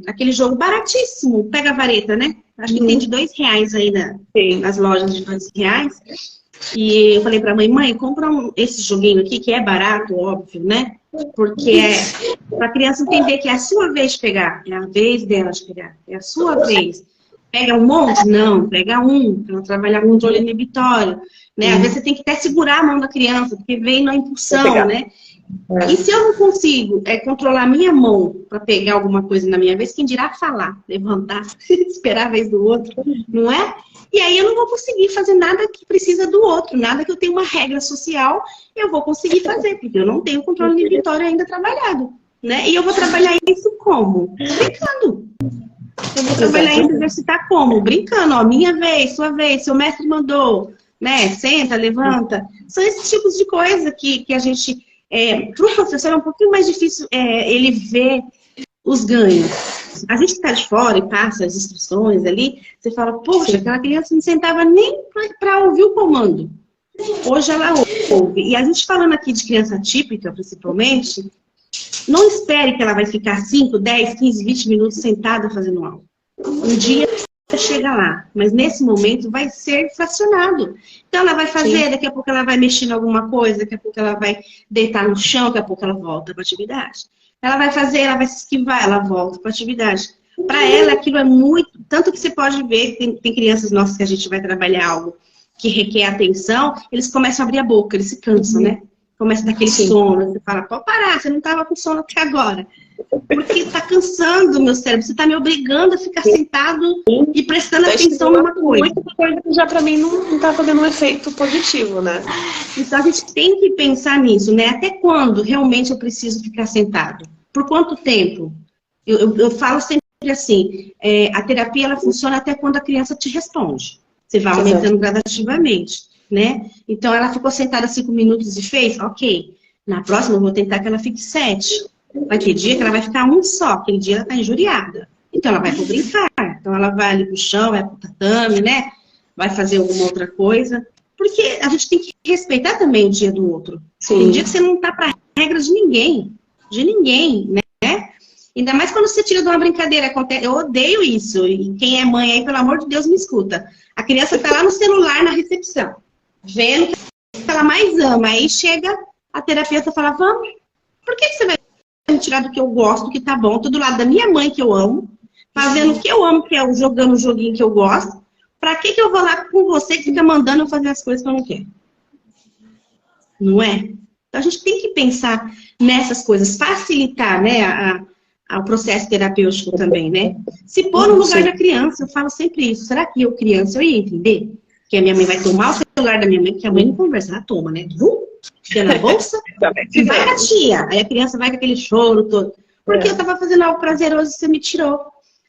aquele jogo baratíssimo, pega a vareta, né? Acho que tem de R$ 2 aí nas lojas de R$ 2. E eu falei pra mãe, compra esse joguinho aqui, que é barato, óbvio, né? Porque pra criança entender que é a sua vez de pegar, é a vez dela de pegar, é a sua vez. Pega um monte? Não, pega um, pra ela trabalhar controle inibitório, né? Às vezes você tem que até segurar a mão da criança, porque vem na impulsão, né? E se eu não consigo controlar a minha mão para pegar alguma coisa na minha vez, quem dirá falar, levantar, esperar a vez do outro, não é? E aí eu não vou conseguir fazer nada que precisa do outro, nada que eu tenha uma regra social, eu vou conseguir fazer, porque eu não tenho controle inibitório ainda trabalhado, né? E eu vou trabalhar isso como? Brincando. Eu vou trabalhar isso, exercitar como? Brincando, ó, minha vez, sua vez, seu mestre mandou, né? Senta, levanta. São esses tipos de coisa que a gente... para o professor é um pouquinho mais difícil ele ver os ganhos. A gente está de fora e passa as instruções ali, você fala, poxa, aquela criança não sentava nem para ouvir o comando. Hoje ela ouve. E a gente falando aqui de criança típica, principalmente, não espere que ela vai ficar 5, 10, 15, 20 minutos sentada fazendo aula. Um dia chega lá, mas nesse momento vai ser fracionado. Então ela vai fazer, daqui a pouco ela vai mexer em alguma coisa, daqui a pouco ela vai deitar no chão, daqui a pouco ela volta para a atividade. Ela vai fazer, ela vai se esquivar, ela volta para a atividade. Para ela aquilo é muito, tanto que você pode ver, tem crianças nossas que a gente vai trabalhar algo que requer atenção, eles começam a abrir a boca, eles se cansam, né? Começa daquele sono, você fala, pode parar, você não estava com sono até agora. Porque está cansando o meu cérebro, você está me obrigando a ficar sentado e prestando atenção numa coisa. Muita coisa que já para mim não está fazendo um efeito positivo, né? Então a gente tem que pensar nisso, né? Até quando realmente eu preciso ficar sentado? Por quanto tempo? Eu falo sempre assim, a terapia ela funciona até quando a criança te responde. Você vai aumentando gradativamente, né? Então ela ficou sentada 5 minutos e fez? Ok. Na próxima eu vou tentar que ela fique 7. Vai ter dia que ela vai ficar um só, aquele dia ela tá injuriada. Então ela vai pro brincar. Então ela vai ali pro chão, vai pro tatame, né? Vai fazer alguma outra coisa. Porque a gente tem que respeitar também o dia do outro. Sim. Tem dia que você não tá pra regra de ninguém, né? Ainda mais quando você tira de uma brincadeira. Eu odeio isso. E quem é mãe aí, pelo amor de Deus, me escuta. A criança tá lá no celular, na recepção, vendo o que ela mais ama. Aí chega a terapeuta e fala, vamos, por que você vai me tirar do que eu gosto, que tá bom? Tô do lado da minha mãe, que eu amo, fazendo o que eu amo, que é jogando o joguinho que eu gosto. Pra que eu vou lá com você que fica mandando eu fazer as coisas que eu não quero? Não é? Então a gente tem que pensar nessas coisas, facilitar, né, o processo terapêutico também, né? Se pôr no lugar da criança, eu falo sempre isso. Será que eu, criança, eu ia entender que a minha mãe vai tomar o celular da minha mãe, porque a mãe não conversa, ela toma, né? Fica na bolsa e vai com a tia. Aí a criança vai com aquele choro todo. Porque eu tava fazendo algo prazeroso e você me tirou.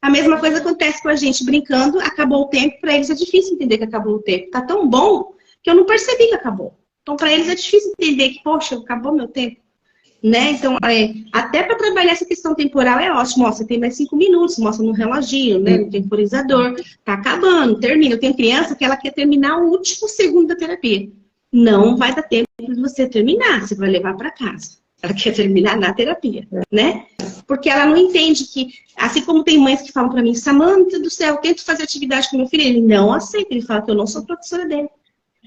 A mesma coisa acontece com a gente brincando, acabou o tempo, para eles é difícil entender que acabou o tempo. Tá tão bom que eu não percebi que acabou. Então, para eles é difícil entender que, poxa, acabou meu tempo. Né? Então, até para trabalhar essa questão temporal é ótimo. Ó, você tem mais 5 minutos, mostra no reloginho, né? No temporizador. Tá acabando, termina. Eu tenho criança que ela quer terminar o último segundo da terapia. Não vai dar tempo de você terminar, você vai levar para casa. Ela quer terminar na terapia, né? Porque ela não entende que, assim como tem mães que falam para mim, Samanta do céu, eu tento fazer atividade com meu filho, ele não aceita, ele fala que eu não sou professora dele.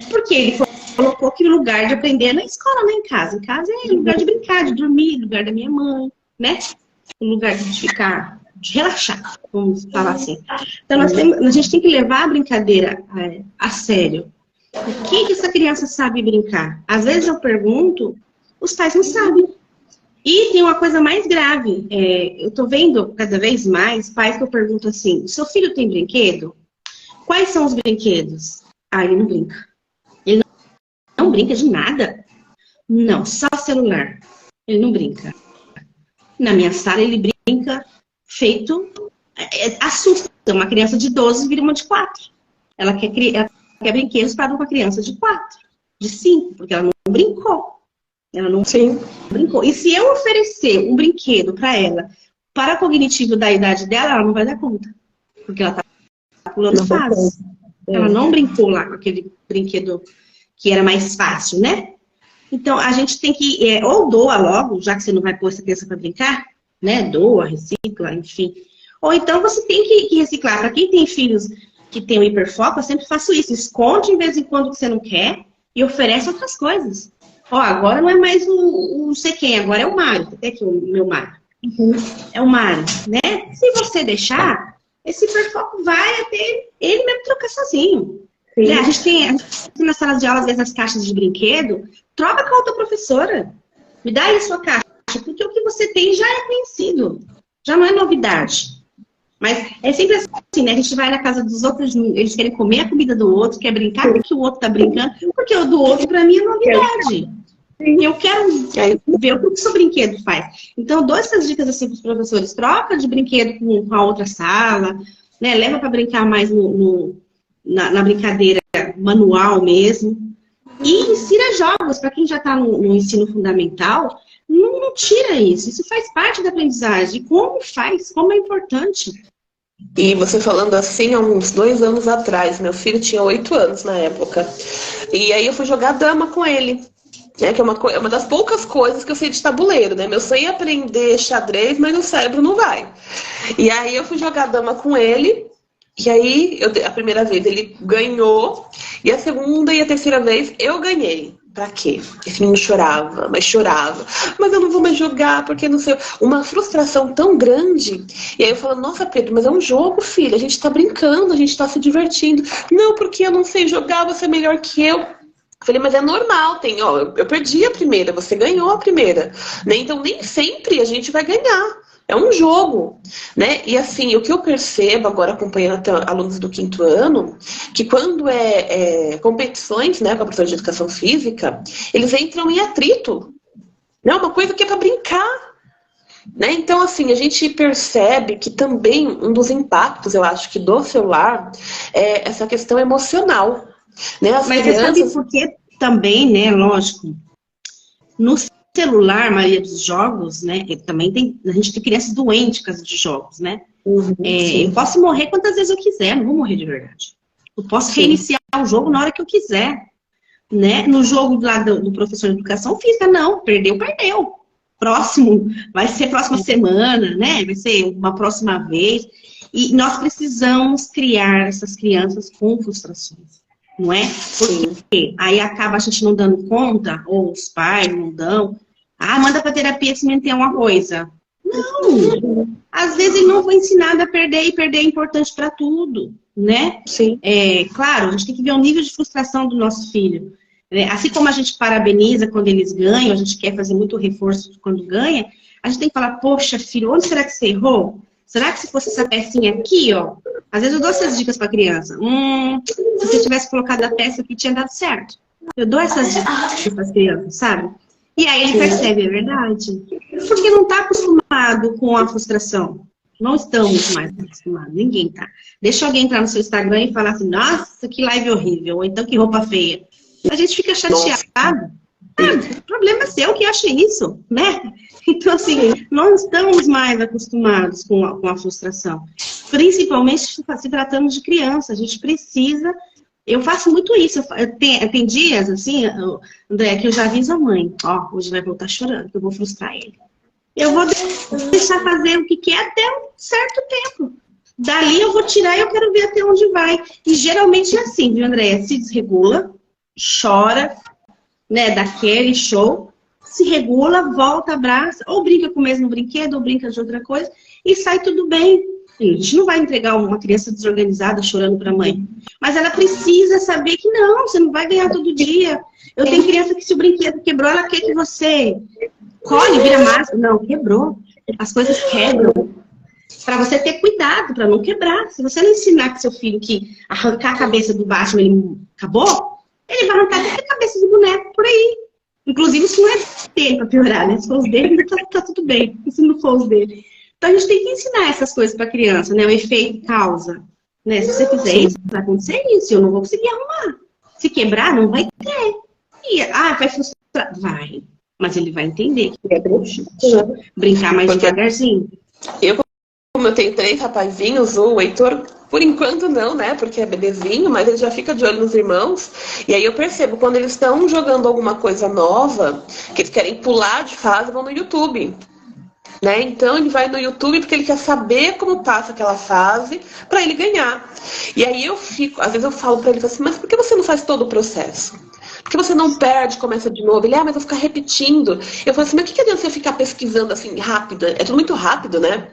Porque ele colocou que o lugar de aprender é na escola, não é em casa. Em casa é lugar de brincar, de dormir, lugar da minha mãe, né? Um lugar de ficar, de relaxar, vamos falar assim. Então a gente tem que levar a brincadeira a sério. O que essa criança sabe brincar? Às vezes eu pergunto, os pais não sabem. E tem uma coisa mais grave. Eu tô vendo cada vez mais pais que eu pergunto assim, seu filho tem brinquedo? Quais são os brinquedos? Ah, ele não brinca. Ele não brinca de nada? Não, só celular. Ele não brinca. Na minha sala ele brinca feito... assusta. Uma criança de 12 vira uma de 4. Ela quer brinquedos para uma criança de 4, de 5, porque ela não brincou. Ela não brincou. E se eu oferecer um brinquedo para ela, para o cognitivo da idade dela, ela não vai dar conta. Porque ela está pulando fase. Ela não brincou lá com aquele brinquedo que era mais fácil, né? Então, a gente tem que... ou doa logo, já que você não vai pôr essa criança para brincar, né? Doa, recicla, enfim. Ou então você tem que reciclar. Para quem tem filhos que tem o hiperfoco, eu sempre faço isso. Esconde de vez em quando que você não quer e oferece outras coisas. Ó, agora não é mais o não sei quem, agora é o Mário. Até aqui o meu Mário. É o Mário, né? Se você deixar, esse hiperfoco vai até ele mesmo trocar sozinho. Né? A gente tem nas salas de aula, às vezes, as caixas de brinquedo. Troca com a outra professora. Me dá aí a sua caixa, porque o que você tem já é conhecido. Já não é novidade. Mas é sempre assim, né? A gente vai na casa dos outros, eles querem comer a comida do outro, quer brincar com o que o outro tá brincando, porque o do outro, para mim, é novidade. E eu quero ver o que o seu brinquedo faz. Então, eu dou essas dicas assim para os professores. Troca de brinquedo com a outra sala, né? Leva para brincar mais na brincadeira manual mesmo. E ensina jogos. Para quem já está no ensino fundamental, não tira isso. Isso faz parte da aprendizagem. Como faz? Como é importante. E você falando assim, há uns 2 anos atrás, meu filho tinha 8 anos na época. E aí eu fui jogar dama com ele. Né, que é uma das poucas coisas que eu sei de tabuleiro, né? Meu sonho é aprender xadrez, mas o cérebro não vai. E aí eu fui jogar dama com ele, e aí a primeira vez ele ganhou, e a segunda e a terceira vez eu ganhei. Pra quê? Esse menino chorava, mas eu não vou mais jogar, porque não sei. Uma frustração tão grande. E aí eu falo, nossa, Pedro, mas é um jogo, filho, a gente tá brincando, a gente tá se divertindo. Não, porque eu não sei jogar, você é melhor que eu. Falei, mas é normal, eu perdi a primeira, você ganhou a primeira, né? Então nem sempre a gente vai ganhar, é um jogo, né? E assim, o que eu percebo agora acompanhando alunos do 5º ano, que quando competições, né, com a professora de educação física, eles entram em atrito, né? Uma coisa que é para brincar, né? Então assim, a gente percebe que também um dos impactos, eu acho que do celular é essa questão emocional. Né? Mas você sabe por que também, né? Lógico. No celular, a maioria dos jogos, né? Também a gente tem crianças doentes por causa de jogos, né? Eu posso morrer quantas vezes eu quiser, não vou morrer de verdade. Eu posso reiniciar o jogo na hora que eu quiser. Né? No jogo lá do professor de educação física, não, perdeu. Próximo, vai ser próxima semana, né? Vai ser uma próxima vez. E nós precisamos criar essas crianças com frustrações. Não é? Porque aí acaba a gente não dando conta, ou os pais não dão. Ah, manda pra terapia se mentir uma coisa. Não! Às vezes ele não foi ensinado a perder, e perder é importante para tudo, né? Sim. Claro, a gente tem que ver o nível de frustração do nosso filho. Né? Assim como a gente parabeniza quando eles ganham, a gente quer fazer muito reforço quando ganha, a gente tem que falar, poxa, filho, onde será que você errou? Será que se fosse essa pecinha aqui, ó? Às vezes eu dou essas dicas pra criança. Se você tivesse colocado a peça aqui, tinha dado certo. Eu dou essas dicas pras crianças, sabe? E aí ele percebe, é verdade. Porque não tá acostumado com a frustração. Não estamos mais acostumados, ninguém tá. Deixa alguém entrar no seu Instagram e falar assim, nossa, que live horrível, ou então que roupa feia. A gente fica chateado. O problema é seu que acha isso, né? Então, assim, não estamos mais acostumados com a frustração. Principalmente se tratando de criança. A gente precisa... Eu faço muito isso. Tem dias, assim, André, que eu já aviso a mãe. Ó, hoje vai voltar chorando, que eu vou frustrar ele. Eu vou deixar fazer o que quer até um certo tempo. Dali eu vou tirar e eu quero ver até onde vai. E geralmente é assim, viu, André? Se desregula, chora, né, daquele show, se regula, volta, abraça, ou brinca com o mesmo brinquedo, ou brinca de outra coisa, e sai tudo bem. A gente não vai entregar uma criança desorganizada chorando para a mãe. Mas ela precisa saber que não, você não vai ganhar todo dia. Eu tenho criança que se o brinquedo quebrou, ela quer que você colhe, vira massa. Não, quebrou. As coisas quebram. Para você ter cuidado, para não quebrar. Se você não ensinar que seu filho que arrancar a cabeça do Batman, ele acabou, ele vai arrancar até a cabeça do boneco por aí. Inclusive, se não é dele, para piorar, né? Se for os dele, tá tudo bem. Se não for os dele. Então, a gente tem que ensinar essas coisas para a criança, né? O efeito e causa. Né? Se você fizer isso, vai acontecer isso. Eu não vou conseguir arrumar. Se quebrar, não vai ter. Vai frustrar. Vai. Mas ele vai entender que é brincar mais devagarzinho. Como eu tenho 3 rapazinhos, o Heitor, por enquanto não, né? Porque é bebezinho, mas ele já fica de olho nos irmãos. E aí eu percebo, quando eles estão jogando alguma coisa nova, que eles querem pular de fase, vão no YouTube. né? Então ele vai no YouTube porque ele quer saber como passa aquela fase para ele ganhar. E aí às vezes eu falo para ele assim, mas por que você não faz todo o processo? Por que você não perde, começa de novo? Ele, mas eu vou ficar repetindo. Eu falo assim, mas o que adianta você ficar pesquisando assim rápido? É tudo muito rápido, né?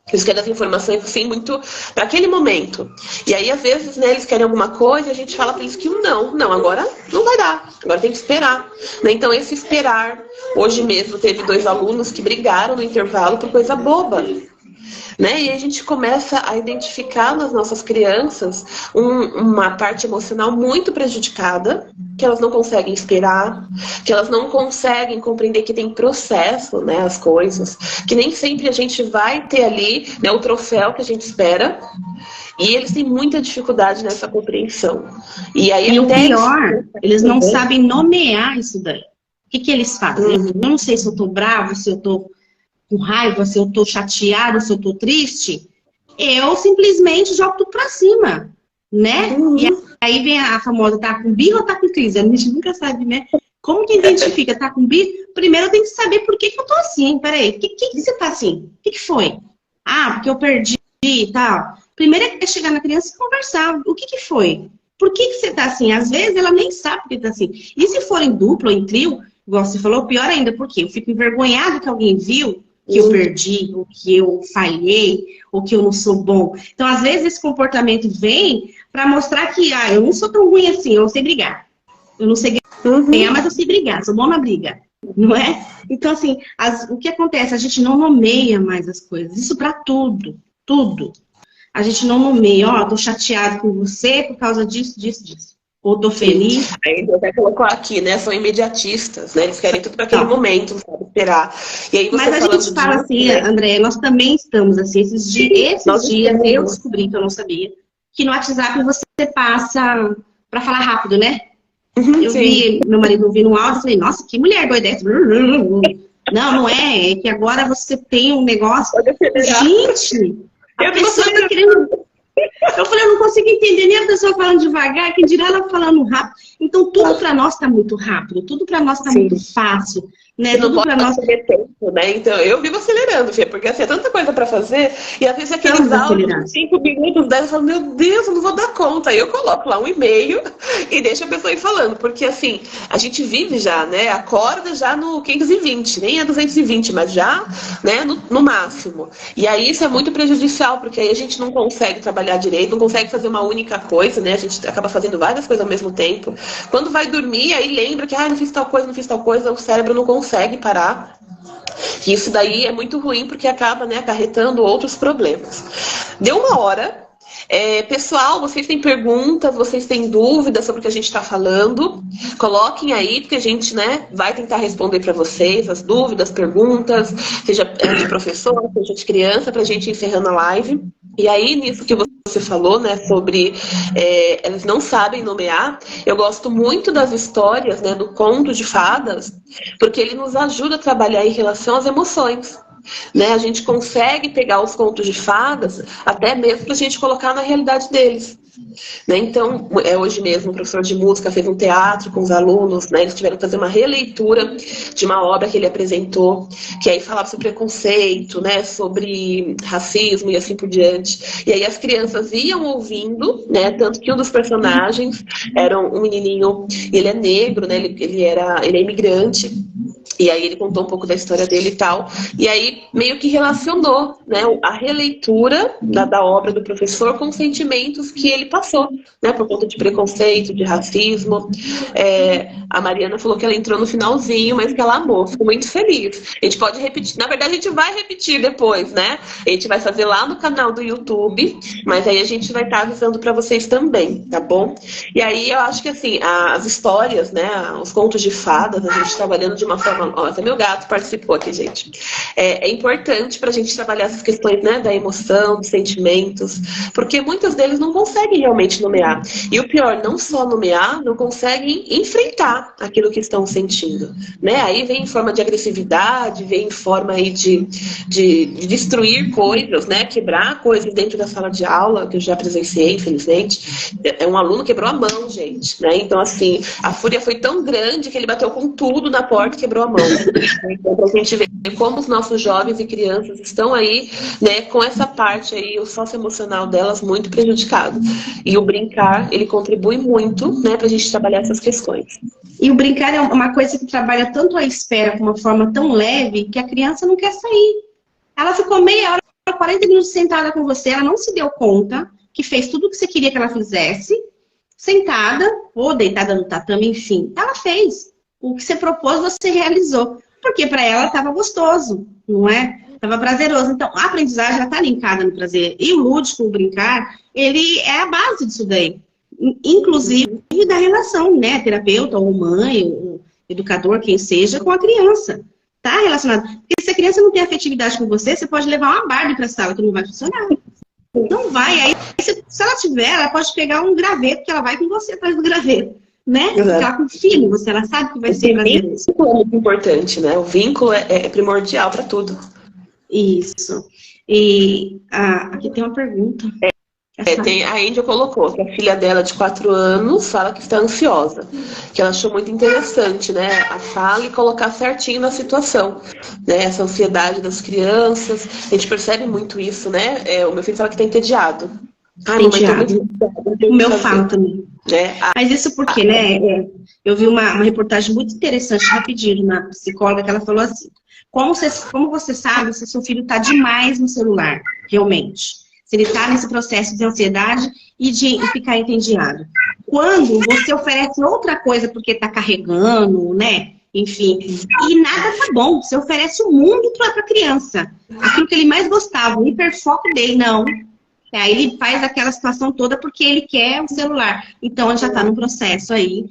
Eles querem as informações assim muito para aquele momento. E aí, às vezes, né, eles querem alguma coisa e a gente fala para eles que não, agora não vai dar, agora tem que esperar. Né? Então, esse esperar, hoje mesmo teve 2 alunos que brigaram no intervalo por coisa boba. Né? E a gente começa a identificar nas nossas crianças uma parte emocional muito prejudicada, que elas não conseguem esperar, que elas não conseguem compreender que tem processo, né, as coisas, que nem sempre a gente vai ter ali, né, o troféu que a gente espera, e eles têm muita dificuldade nessa compreensão. E aí, o pior, eles não sabem nomear isso daí. O que eles fazem? Eu não sei se eu tô bravo, se eu tô com raiva, se eu tô chateada, se eu tô triste, eu simplesmente jogo tudo pra cima, né? E aí vem a famosa, tá com birra ou tá com crise? A gente nunca sabe, né? Como que identifica? Tá com birra? Primeiro eu tenho que saber por que eu tô assim. Peraí, por que você tá assim? O que foi? Porque eu perdi e tal. Primeiro é chegar na criança e conversar. O que foi? Por que você tá assim? Às vezes ela nem sabe por que tá assim. E se for em duplo ou em trio, igual você falou, pior ainda, porque eu fico envergonhado que alguém viu que eu perdi, ou que eu falhei, ou que eu não sou bom. Então, às vezes, esse comportamento vem para mostrar que eu não sou tão ruim assim, eu não sei brigar. Eu não sei ganhar, mas eu sei brigar, sou bom na briga. Não é? Então, assim, o que acontece? A gente não nomeia mais as coisas. Isso para tudo, tudo. A gente não nomeia, tô chateado com você por causa disso, disso, disso. Ou tô feliz. Aí até colocou aqui, né? São imediatistas, né? Eles querem tudo para aquele momento, não sabe esperar. E aí você mas a gente fala assim, né? André, nós também estamos assim, esses dias eu descobri que eu não sabia, que no WhatsApp você passa para falar rápido, né? Eu vi, meu marido ouvindo um áudio e falei, nossa, que mulher doida dessa. Não é que agora você tem um negócio. Gente, a pessoa tá querendo. Eu falei, eu não consigo entender nem a pessoa falando devagar, que dirá ela falando rápido. Então, tudo para nós está muito rápido, tudo para nós está muito fácil. Né? Tudo para nós ter tempo, né? Então, eu vivo acelerando, Fê, porque assim, é tanta coisa para fazer, e às vezes aqueles áudios, 5 minutos, 10, eu falo, meu Deus, eu não vou dar conta. Aí eu coloco lá um e-mail e deixo a pessoa ir falando, porque assim, a gente vive já, né? Acorda já no 520, nem é 220, mas já, né, no máximo. E aí isso é muito prejudicial, porque aí a gente não consegue trabalhar direito, não consegue fazer uma única coisa, né? A gente acaba fazendo várias coisas ao mesmo tempo. Quando vai dormir, aí lembra que, não fiz tal coisa, não fiz tal coisa, o cérebro não consegue parar. E isso daí é muito ruim porque acaba, né, acarretando outros problemas. Deu 1 hora. Pessoal, vocês têm perguntas, vocês têm dúvidas sobre o que a gente está falando? Coloquem aí, porque a gente, né, vai tentar responder para vocês as dúvidas, perguntas, seja de professor, seja de criança, para a gente ir encerrando a live. E aí, nisso que você falou, né, sobre eles não sabem nomear, eu gosto muito das histórias, né, do conto de fadas, porque ele nos ajuda a trabalhar em relação às emoções. Né? A gente consegue pegar os contos de fadas, até mesmo para a gente colocar na realidade deles. Né? Então, hoje mesmo, o professor de música fez um teatro com os alunos, né? Eles tiveram que fazer uma releitura de uma obra que ele apresentou, que aí falava sobre preconceito, né? Sobre racismo e assim por diante. E aí as crianças iam ouvindo, né? Tanto que um dos personagens era um menininho, ele é negro, né? Ele é imigrante. E aí ele contou um pouco da história dele e tal. E aí meio que relacionou, né, a releitura da obra do professor com os sentimentos que ele passou, né, por conta de preconceito, de racismo. A Mariana falou que ela entrou no finalzinho, mas que ela amou, ficou muito feliz. A gente pode repetir, na verdade a gente vai repetir depois, né? A gente vai fazer lá no canal do YouTube, mas aí a gente vai estar avisando para vocês também, tá bom? E aí eu acho que assim, as histórias, né, os contos de fadas, a gente trabalhando de uma forma... Ó, até meu gato participou aqui, gente. É importante para a gente trabalhar essas questões, né, da emoção, dos sentimentos, porque muitos deles não conseguem realmente nomear. E o pior, não só nomear, não conseguem enfrentar aquilo que estão sentindo. Né? Aí vem em forma de agressividade, vem em forma aí de destruir coisas, né, quebrar coisas dentro da sala de aula, que eu já presenciei, infelizmente. Um aluno quebrou a mão, gente. Né? Então, assim, a fúria foi tão grande que ele bateu com tudo na porta e quebrou a mão. Então, pra gente ver como os nossos jovens e crianças estão aí, né, com essa parte aí, o socioemocional delas muito prejudicado. E o brincar, ele contribui muito, né, pra gente trabalhar essas questões. E o brincar é uma coisa que trabalha tanto a espera com uma forma tão leve que a criança não quer sair. Ela ficou meia hora, 40 minutos sentada com você, ela não se deu conta que fez tudo o que você queria que ela fizesse, sentada ou deitada no tatame, enfim. Ela fez. O que você propôs, você realizou. Porque para ela estava gostoso, não é? Estava prazeroso. Então, a aprendizagem já está linkada no prazer. E o lúdico, o brincar, ele é a base disso daí. Inclusive da relação, né? Terapeuta ou mãe, ou educador, quem seja, com a criança. Tá relacionado. Porque se a criança não tem afetividade com você, você pode levar uma Barbie para a sala que não vai funcionar. Não vai. Aí, se ela tiver, ela pode pegar um graveto, que ela vai com você atrás do graveto. Né? Porque ela confia em você, ela sabe que vai ser prazeroso. O vínculo é muito importante, né? O vínculo é primordial para tudo. Isso. E aqui tem uma pergunta. A Índia colocou que a filha dela, de 4 anos, fala que está ansiosa. Que ela achou muito interessante, né? A fala e colocar certinho na situação. Né? Essa ansiedade das crianças. A gente percebe muito isso, né? O meu filho fala que está entediado. Entediado. O meu fala também. Mas isso porque, né? Eu vi uma reportagem muito interessante, rapidinho, na psicóloga, que ela falou assim: como você sabe se seu filho está demais no celular, realmente? Se ele está nesse processo de ansiedade e de ficar entediado. Quando você oferece outra coisa porque está carregando, né? Enfim, e nada tá bom. Você oferece o mundo para a criança. Aquilo que ele mais gostava, o hiperfoco dele, não. Aí ele faz aquela situação toda porque ele quer o celular. Então, ele já está no processo aí.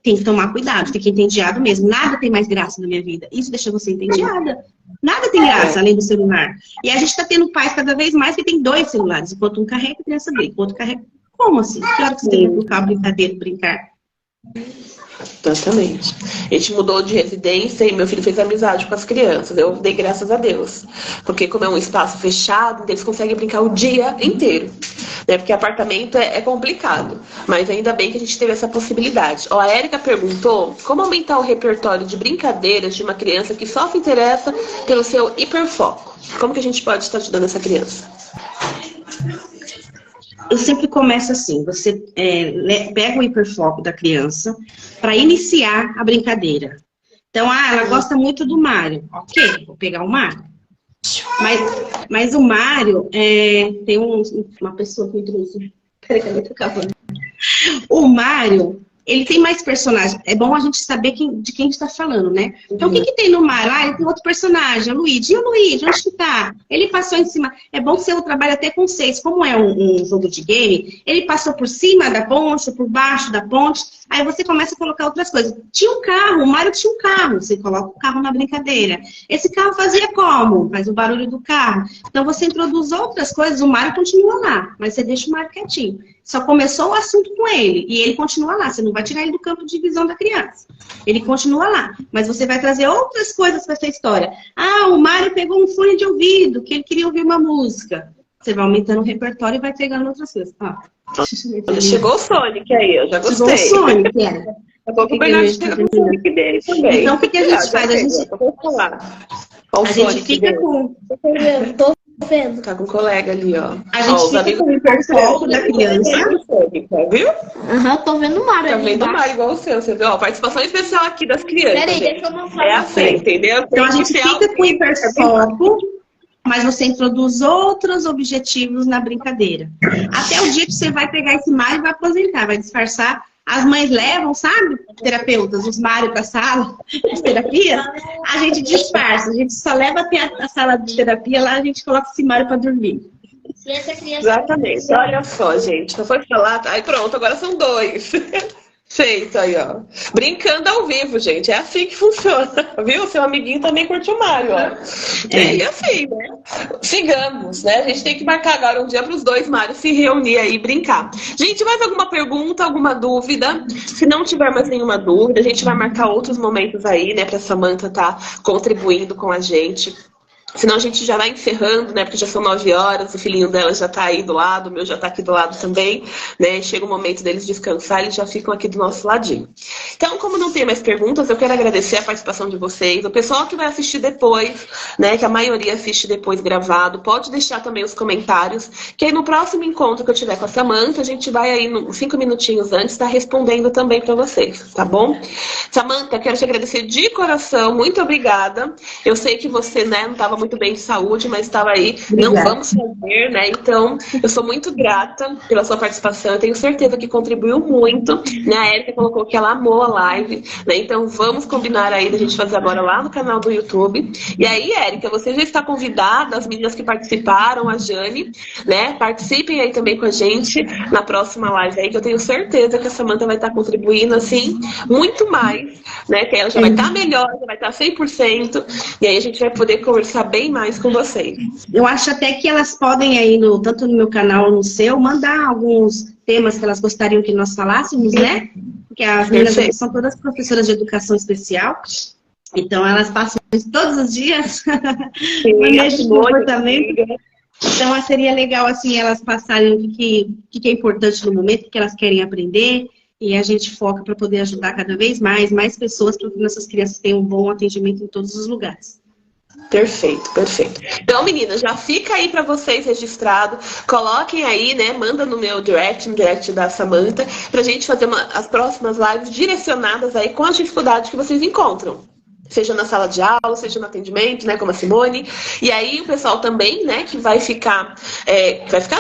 Tem que tomar cuidado, fica entediado mesmo. Nada tem mais graça na minha vida. Isso deixa você entediada. Nada tem graça além do celular. E a gente está tendo pais cada vez mais que tem 2 celulares. Enquanto um carrega, a criança brinca. O outro carrega. Como assim? Que hora que você tem que colocar a brincadeira, brincar? Exatamente. A gente mudou de residência e meu filho fez amizade com as crianças. Eu dei graças a Deus. Porque como é um espaço fechado, eles conseguem brincar o dia inteiro. Né? Porque apartamento é complicado. Mas ainda bem que a gente teve essa possibilidade. A Érica perguntou como aumentar o repertório de brincadeiras de uma criança que só se interessa pelo seu hiperfoco. Como que a gente pode estar ajudando essa criança? Eu sempre começo assim, você pega o hiperfoco da criança para iniciar a brincadeira. Então, ela gosta muito do Mário. Ok, vou pegar o Mário. Mas o Mário, tem uma pessoa que me trouxe. Peraí, cadê o cavalo? O Mário, ele tem mais personagens. É bom a gente saber de quem está falando, né? Então, o que tem no Mário? Ele tem outro personagem, o Luigi. E o Luigi, onde que tá? Ele passou em cima. É bom que você trabalhe até com 6. Como é um jogo de game, ele passou por cima da ponte, por baixo da ponte. Aí você começa a colocar outras coisas. Tinha um carro, o Mário tinha um carro. Você coloca o carro na brincadeira. Esse carro fazia como? Faz o barulho do carro. Então, você introduz outras coisas, o Mário continua lá. Mas você deixa o Mário quietinho. Só começou o assunto com ele. E ele continua lá. Você não vai tirar ele do campo de visão da criança. Ele continua lá. Mas você vai trazer outras coisas para essa história. O Mário pegou um fone de ouvido, que ele queria ouvir uma música. Você vai aumentando o repertório e vai pegando outras coisas. Chegou o Sonic aí, eu já gostei. Chegou o Sonic, Eu vou com o Bernardo chega com o Sonic dele também. Então, o que a gente faz? A gente fica com... Tô vendo. Tá com um colega ali, ó. A gente fica com o hiperfoco da criança. Viu? Tô vendo o Mário. Tá vendo o Mário igual o seu. Você viu? Participação especial aqui das crianças. Peraí, deixa eu mostrar. É assim, entendeu? Então, a gente fica com o hiperfoco, mas você introduz outros objetivos na brincadeira. Até o dia que você vai pegar esse Mário e vai aposentar, vai disfarçar. As mães levam, sabe, terapeutas, os Mário para a sala de terapia. A gente disfarça, a gente só leva até a sala de terapia, lá a gente coloca esse Mário para dormir. Exatamente, olha só, gente. Não foi falar, aí pronto, agora são 2. Feito aí, ó. Brincando ao vivo, gente. É assim que funciona. Viu? Seu amiguinho também curtiu o Mário, ó. E assim, né? Sigamos, né? A gente tem que marcar agora um dia para os 2 Mários se reunir aí e brincar. Gente, mais alguma pergunta, alguma dúvida? Se não tiver mais nenhuma dúvida, a gente vai marcar outros momentos aí, né? Pra Samantha tá contribuindo com a gente. Senão a gente já vai encerrando, né? Porque já são 9 horas, o filhinho dela já tá aí do lado, o meu já tá aqui do lado também, né? Chega o momento deles descansar, eles já ficam aqui do nosso ladinho. Então, como não tem mais perguntas, eu quero agradecer a participação de vocês. O pessoal que vai assistir depois, né? Que a maioria assiste depois gravado, pode deixar também os comentários, que aí no próximo encontro que eu tiver com a Samantha, a gente vai aí, 5 minutinhos antes, estar respondendo também para vocês, tá bom? Samantha, quero te agradecer de coração, muito obrigada. Eu sei que você, né, não estava muito bem de saúde, mas estava aí, Obrigada. não vamos fazer, né? Então, eu sou muito grata pela sua participação, eu tenho certeza que contribuiu muito, né? A Érica colocou que ela amou a live, né? Então, vamos combinar aí da gente fazer agora lá no canal do YouTube. E aí, Érica, você já está convidada, as meninas que participaram, a Jane, né? Participem aí também com a gente na próxima live aí, que eu tenho certeza que a Samantha vai estar contribuindo, assim, muito mais, né? Que ela já vai estar melhor, já vai estar 100%, e aí a gente vai poder conversar bem mais com vocês. Eu acho até que elas podem aí, tanto no meu canal ou no seu, mandar alguns temas que elas gostariam que nós falássemos, né? Porque as meninas aqui são todas professoras de educação especial. Então, elas passam isso todos os dias. Manejo de comportamento. Então, seria legal, assim, elas passarem o que é importante no momento, o que elas querem aprender. E a gente foca para poder ajudar cada vez mais pessoas, para que nossas crianças tenham um bom atendimento em todos os lugares. Perfeito, perfeito. Então, meninas, já fica aí para vocês registrado. Coloquem aí, né? Manda no meu direct, no direct da Samantha, pra gente fazer as próximas lives direcionadas aí com as dificuldades que vocês encontram. Seja na sala de aula, seja no atendimento, né, como a Simone. E aí o pessoal também, né, que vai ficar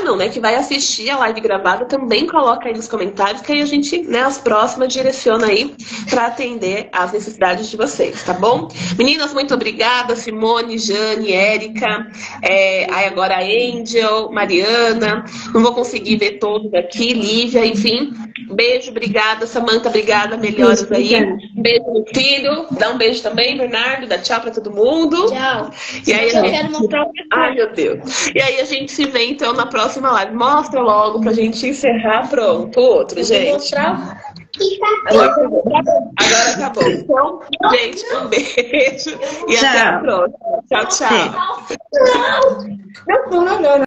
não, né, que vai assistir a live gravada, também coloca aí nos comentários, que aí a gente, né, as próximas direciona aí para atender às necessidades de vocês, tá bom? Meninas, muito obrigada, Simone, Jane, Érica, aí agora a Angel, Mariana, não vou conseguir ver todos aqui, Lívia, enfim. Beijo, obrigada, Samantha, obrigada, melhoras aí. Beijo no filho, dá um beijo também, Bernardo, dá tchau pra todo mundo. Tchau. E aí, Eu quero mostrar o ai, meu Deus. E aí a gente se vê, então, na próxima live. Mostra logo pra gente encerrar. Pronto, outro, gente. mostrar. Agora acabou. Então, gente, um beijo e até a próxima. Tchau, tchau. Não.